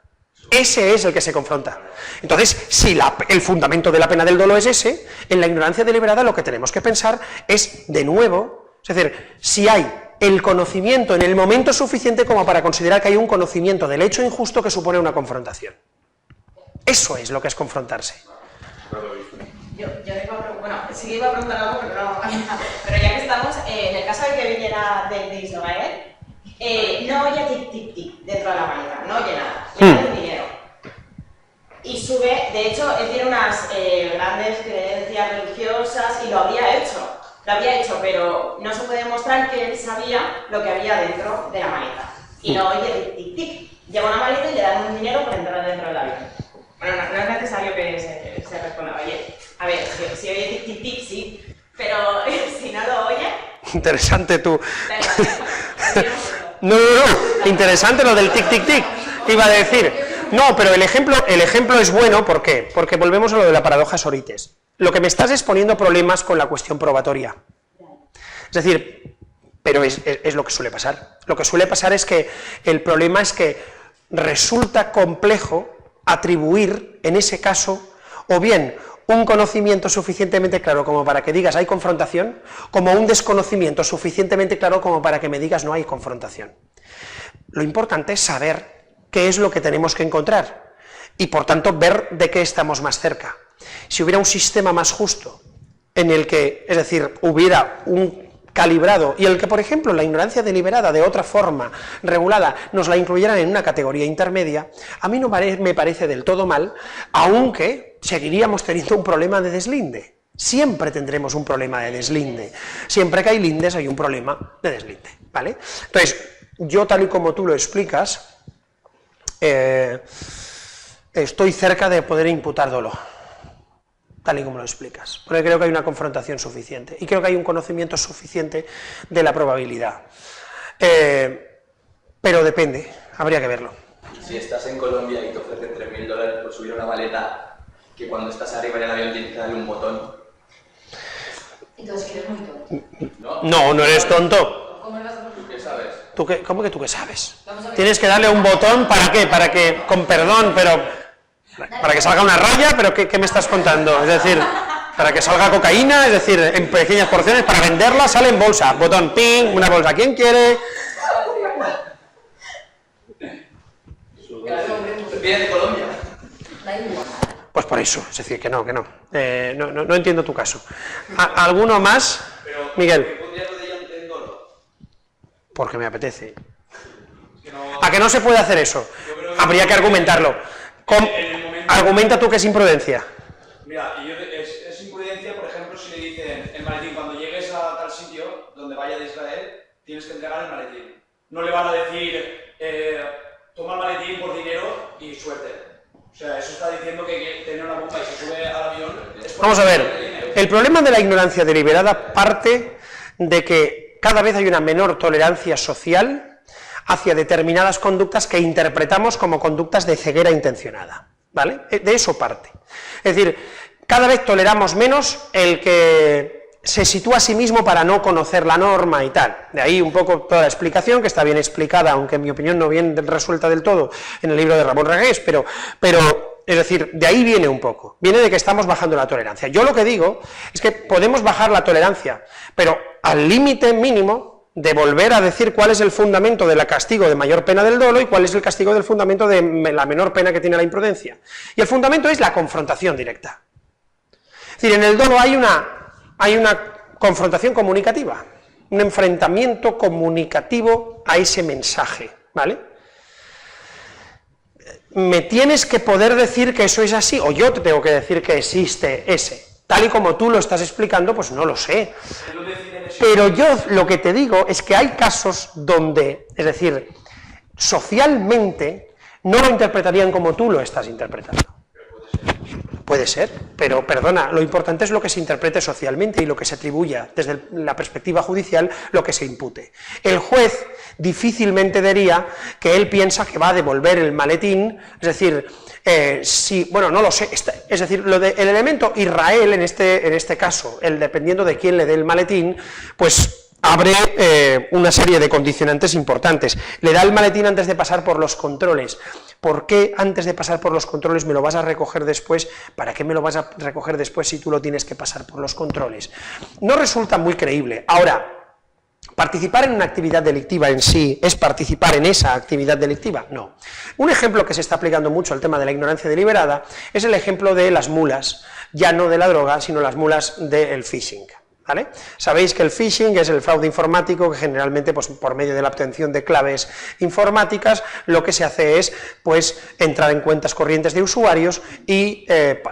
Ese es el que se confronta. Entonces, si el fundamento de la pena del dolo es ese, en la ignorancia deliberada lo que tenemos que pensar es, de nuevo, es decir, si hay el conocimiento en el momento suficiente como para considerar que hay un conocimiento del hecho injusto que supone una confrontación. Eso es lo que es confrontarse. Yo sí que iba a preguntar algo, pero no, pero ya que estamos, en el caso de que viniera de Israel, no oye tic-tic-tic dentro de la maleta, no oye nada, le da el dinero. Y sube, de hecho, él tiene unas grandes creencias religiosas y lo había hecho, pero no se puede demostrar que él sabía lo que había dentro de la maleta. Y no oye tic-tic-tic, lleva una maleta y le dan un dinero por entrar dentro del avión. Bueno, no es necesario que se responda, oye, a ver, si oye tic-tic-tic, sí, pero si no lo oye... Interesante tú. No, interesante lo del tic-tic-tic, iba a decir. No, pero el ejemplo es bueno, ¿por qué? Porque volvemos a lo de la paradoja Sorites. Lo que me estás es poniendo problemas con la cuestión probatoria. Es decir, pero es lo que suele pasar. Lo que suele pasar es que el problema es que resulta complejo atribuir, en ese caso, o bien un conocimiento suficientemente claro como para que digas hay confrontación, como un desconocimiento suficientemente claro como para que me digas no hay confrontación. Lo importante es saber qué es lo que tenemos que encontrar y, por tanto, ver de qué estamos más cerca. si hubiera un sistema más justo, en el que, es decir, hubiera un calibrado, y el que, por ejemplo, la ignorancia deliberada de otra forma regulada nos la incluyeran en una categoría intermedia, a mí no me parece del todo mal, aunque seguiríamos teniendo un problema de deslinde. Siempre tendremos un problema de deslinde. Siempre que hay lindes hay un problema de deslinde, ¿vale? Entonces, yo tal y como tú lo explicas, estoy cerca de poder imputar dolo, tal y como lo explicas, porque creo que hay una confrontación suficiente, y creo que hay un conocimiento suficiente de la probabilidad. Pero depende, habría que verlo. Si estás en Colombia y te ofrecen $3.000 por subir una maleta, que cuando estás arriba en el avión tienes que darle un botón. Entonces eres muy tonto. No eres tonto. ¿Cómo eres tonto? ¿Tú qué sabes? ¿Cómo que tú qué sabes? Vamos a ver. Tienes que darle un botón, ¿para qué? Para que, con perdón, pero... ¿Para que salga una raya? ¿Pero qué me estás contando? Es decir, para que salga cocaína, es decir, en pequeñas porciones, para venderla sale en bolsa. Botón, ping, una bolsa. ¿Quién quiere? ¿Vienes de Colombia? Da igual. Pues por eso, es decir, que no. No entiendo tu caso. ¿Alguno más? Miguel. ¿Por qué pondrías lo de en dolo? Porque me apetece. Que no- ¿A que no se puede hacer eso? Yo creo que- Habría que argumentarlo. En el momento- Argumenta tú que es imprudencia. Mira, es imprudencia, por ejemplo, si le dicen el maletín, cuando llegues a tal sitio donde vaya de Israel, tienes que entregar el maletín. No le van a decir, toma el maletín por dinero y suerte. O sea, eso está diciendo que tiene una bomba y se sube al avión. Es por Vamos a dinero. ver, el problema de la ignorancia deliberada parte de que cada vez hay una menor tolerancia social hacia determinadas conductas que interpretamos como conductas de ceguera intencionada, ¿vale? De eso parte. Es decir, cada vez toleramos menos el que se sitúa a sí mismo para no conocer la norma y tal. De ahí un poco toda la explicación, que está bien explicada, aunque en mi opinión no bien resuelta del todo, en el libro de Ramón Regués, pero es decir, de ahí viene un poco, viene de que estamos bajando la tolerancia. Yo lo que digo es que podemos bajar la tolerancia, pero al límite mínimo de volver a decir cuál es el fundamento del castigo de mayor pena del dolo y cuál es el castigo del fundamento de la menor pena que tiene la imprudencia. Y el fundamento es la confrontación directa. Es decir, en el dolo hay una confrontación comunicativa, un enfrentamiento comunicativo a ese mensaje, ¿vale? Me tienes que poder decir que eso es así, o yo te tengo que decir que existe ese. Tal y como tú lo estás explicando, pues no lo sé. Pero yo lo que te digo es que hay casos donde, es decir, socialmente no lo interpretarían como tú lo estás interpretando. Puede ser, pero perdona, lo importante es lo que se interprete socialmente y lo que se atribuya desde la perspectiva judicial, lo que se impute. El juez difícilmente diría que él piensa que va a devolver el maletín, es decir, bueno, no lo sé, es decir, el elemento Israel en este caso, el dependiendo de quién le dé el maletín, pues abre una serie de condicionantes importantes. Le da el maletín antes de pasar por los controles. ¿Por qué antes de pasar por los controles me lo vas a recoger después? ¿Para qué me lo vas a recoger después si tú lo tienes que pasar por los controles? No resulta muy creíble. Ahora, ¿participar en una actividad delictiva en sí es participar en esa actividad delictiva? No. Un ejemplo que se está aplicando mucho al tema de la ignorancia deliberada es el ejemplo de las mulas, ya no de la droga, sino las mulas del phishing. ¿Vale? Sabéis que el phishing es el fraude informático que generalmente, pues, por medio de la obtención de claves informáticas, lo que se hace es, pues, entrar en cuentas corrientes de usuarios y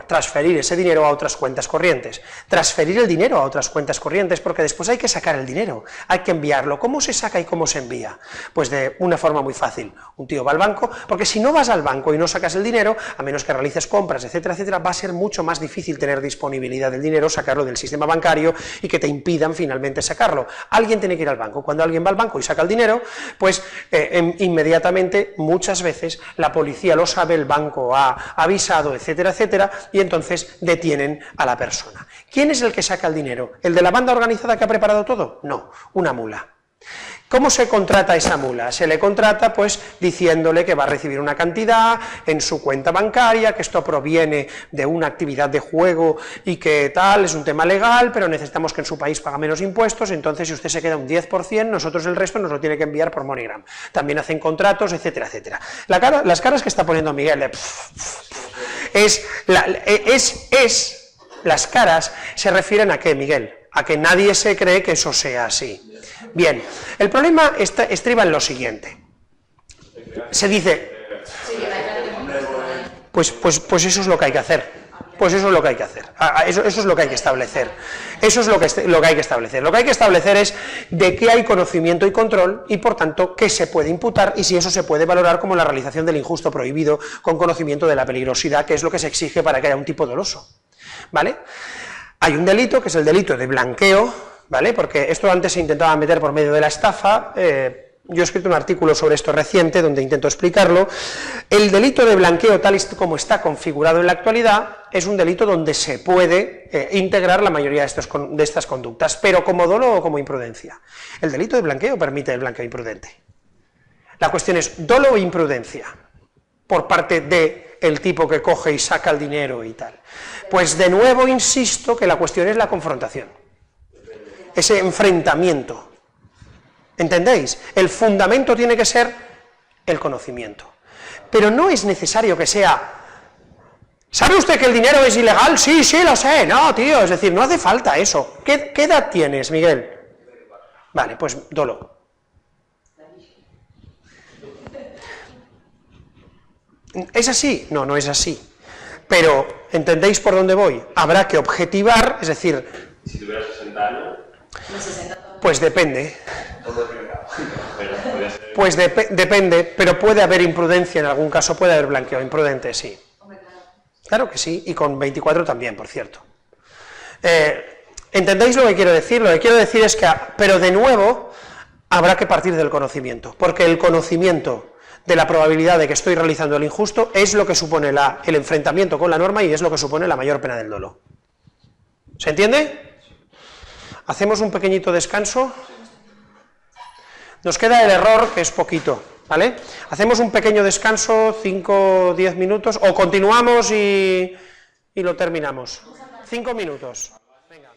transferir ese dinero a otras cuentas corrientes. Transferir el dinero a otras cuentas corrientes, porque después hay que sacar el dinero, hay que enviarlo. ¿Cómo se saca y cómo se envía? Pues de una forma muy fácil. Un tío va al banco, porque si no vas al banco y no sacas el dinero, a menos que realices compras, etcétera, etcétera, va a ser mucho más difícil tener disponibilidad del dinero, sacarlo del sistema bancario y que te impidan finalmente sacarlo. Alguien tiene que ir al banco. Cuando alguien va al banco y saca el dinero, pues inmediatamente, muchas veces, la policía lo sabe, el banco ha avisado, etcétera, etcétera, y entonces detienen a la persona. ¿Quién es el que saca el dinero? ¿El de la banda organizada que ha preparado todo? No, una mula. ¿Cómo se contrata esa mula? Se le contrata pues diciéndole que va a recibir una cantidad en su cuenta bancaria, que esto proviene de una actividad de juego y que tal, es un tema legal, pero necesitamos que en su país pague menos impuestos, entonces si usted se queda un 10%, nosotros el resto nos lo tiene que enviar por MoneyGram. También hacen contratos, etcétera, etcétera. Las caras que está poniendo Miguel de Las caras se refieren a qué, Miguel? A que nadie se cree que eso sea así. Bien, el problema estriba en lo siguiente. Se dice, pues eso es lo que hay que hacer. Pues eso es lo que hay que hacer. Eso es lo que hay que establecer. Eso es lo que hay que establecer. Lo que hay que establecer es de qué hay conocimiento y control y, por tanto, qué se puede imputar y si eso se puede valorar como la realización del injusto prohibido con conocimiento de la peligrosidad, que es lo que se exige para que haya un tipo doloso. ¿Vale? Hay un delito, que es el delito de blanqueo, ¿vale? Porque esto antes se intentaba meter por medio de la estafa. Yo he escrito un artículo sobre esto reciente donde intento explicarlo. El delito de blanqueo, tal y como está configurado en la actualidad, es un delito donde se puede integrar la mayoría de estas conductas, pero como dolo o como imprudencia. El delito de blanqueo permite el blanqueo imprudente. La cuestión es dolo o imprudencia por parte del tipo que coge y saca el dinero y tal. Pues de nuevo insisto que la cuestión es la confrontación, ese enfrentamiento. ¿Entendéis? El fundamento tiene que ser el conocimiento. Pero no es necesario que sea... ¿Sabe usted que el dinero es ilegal? Sí, sí, lo sé. No, tío, es decir, no hace falta eso. ¿Qué edad tienes, Miguel? Vale, pues dolo. ¿Es así? No, no es así. Pero, ¿entendéis por dónde voy? Habrá que objetivar, es decir... Si tuviera 60 años... Pues depende. Pues depende, pero puede haber imprudencia en algún caso, puede haber blanqueo imprudente, sí. Claro que sí, y con 24 también, por cierto. ¿Entendéis lo que quiero decir? Lo que quiero decir es que, pero de nuevo, habrá que partir del conocimiento, porque el conocimiento de la probabilidad de que estoy realizando el injusto es lo que supone el enfrentamiento con la norma y es lo que supone la mayor pena del dolo. ¿Se entiende? Hacemos un pequeñito descanso. Nos queda el error, que es poquito, ¿vale? Hacemos un pequeño descanso, 5 o 10 minutos, o continuamos y lo terminamos. 5 minutos. Venga.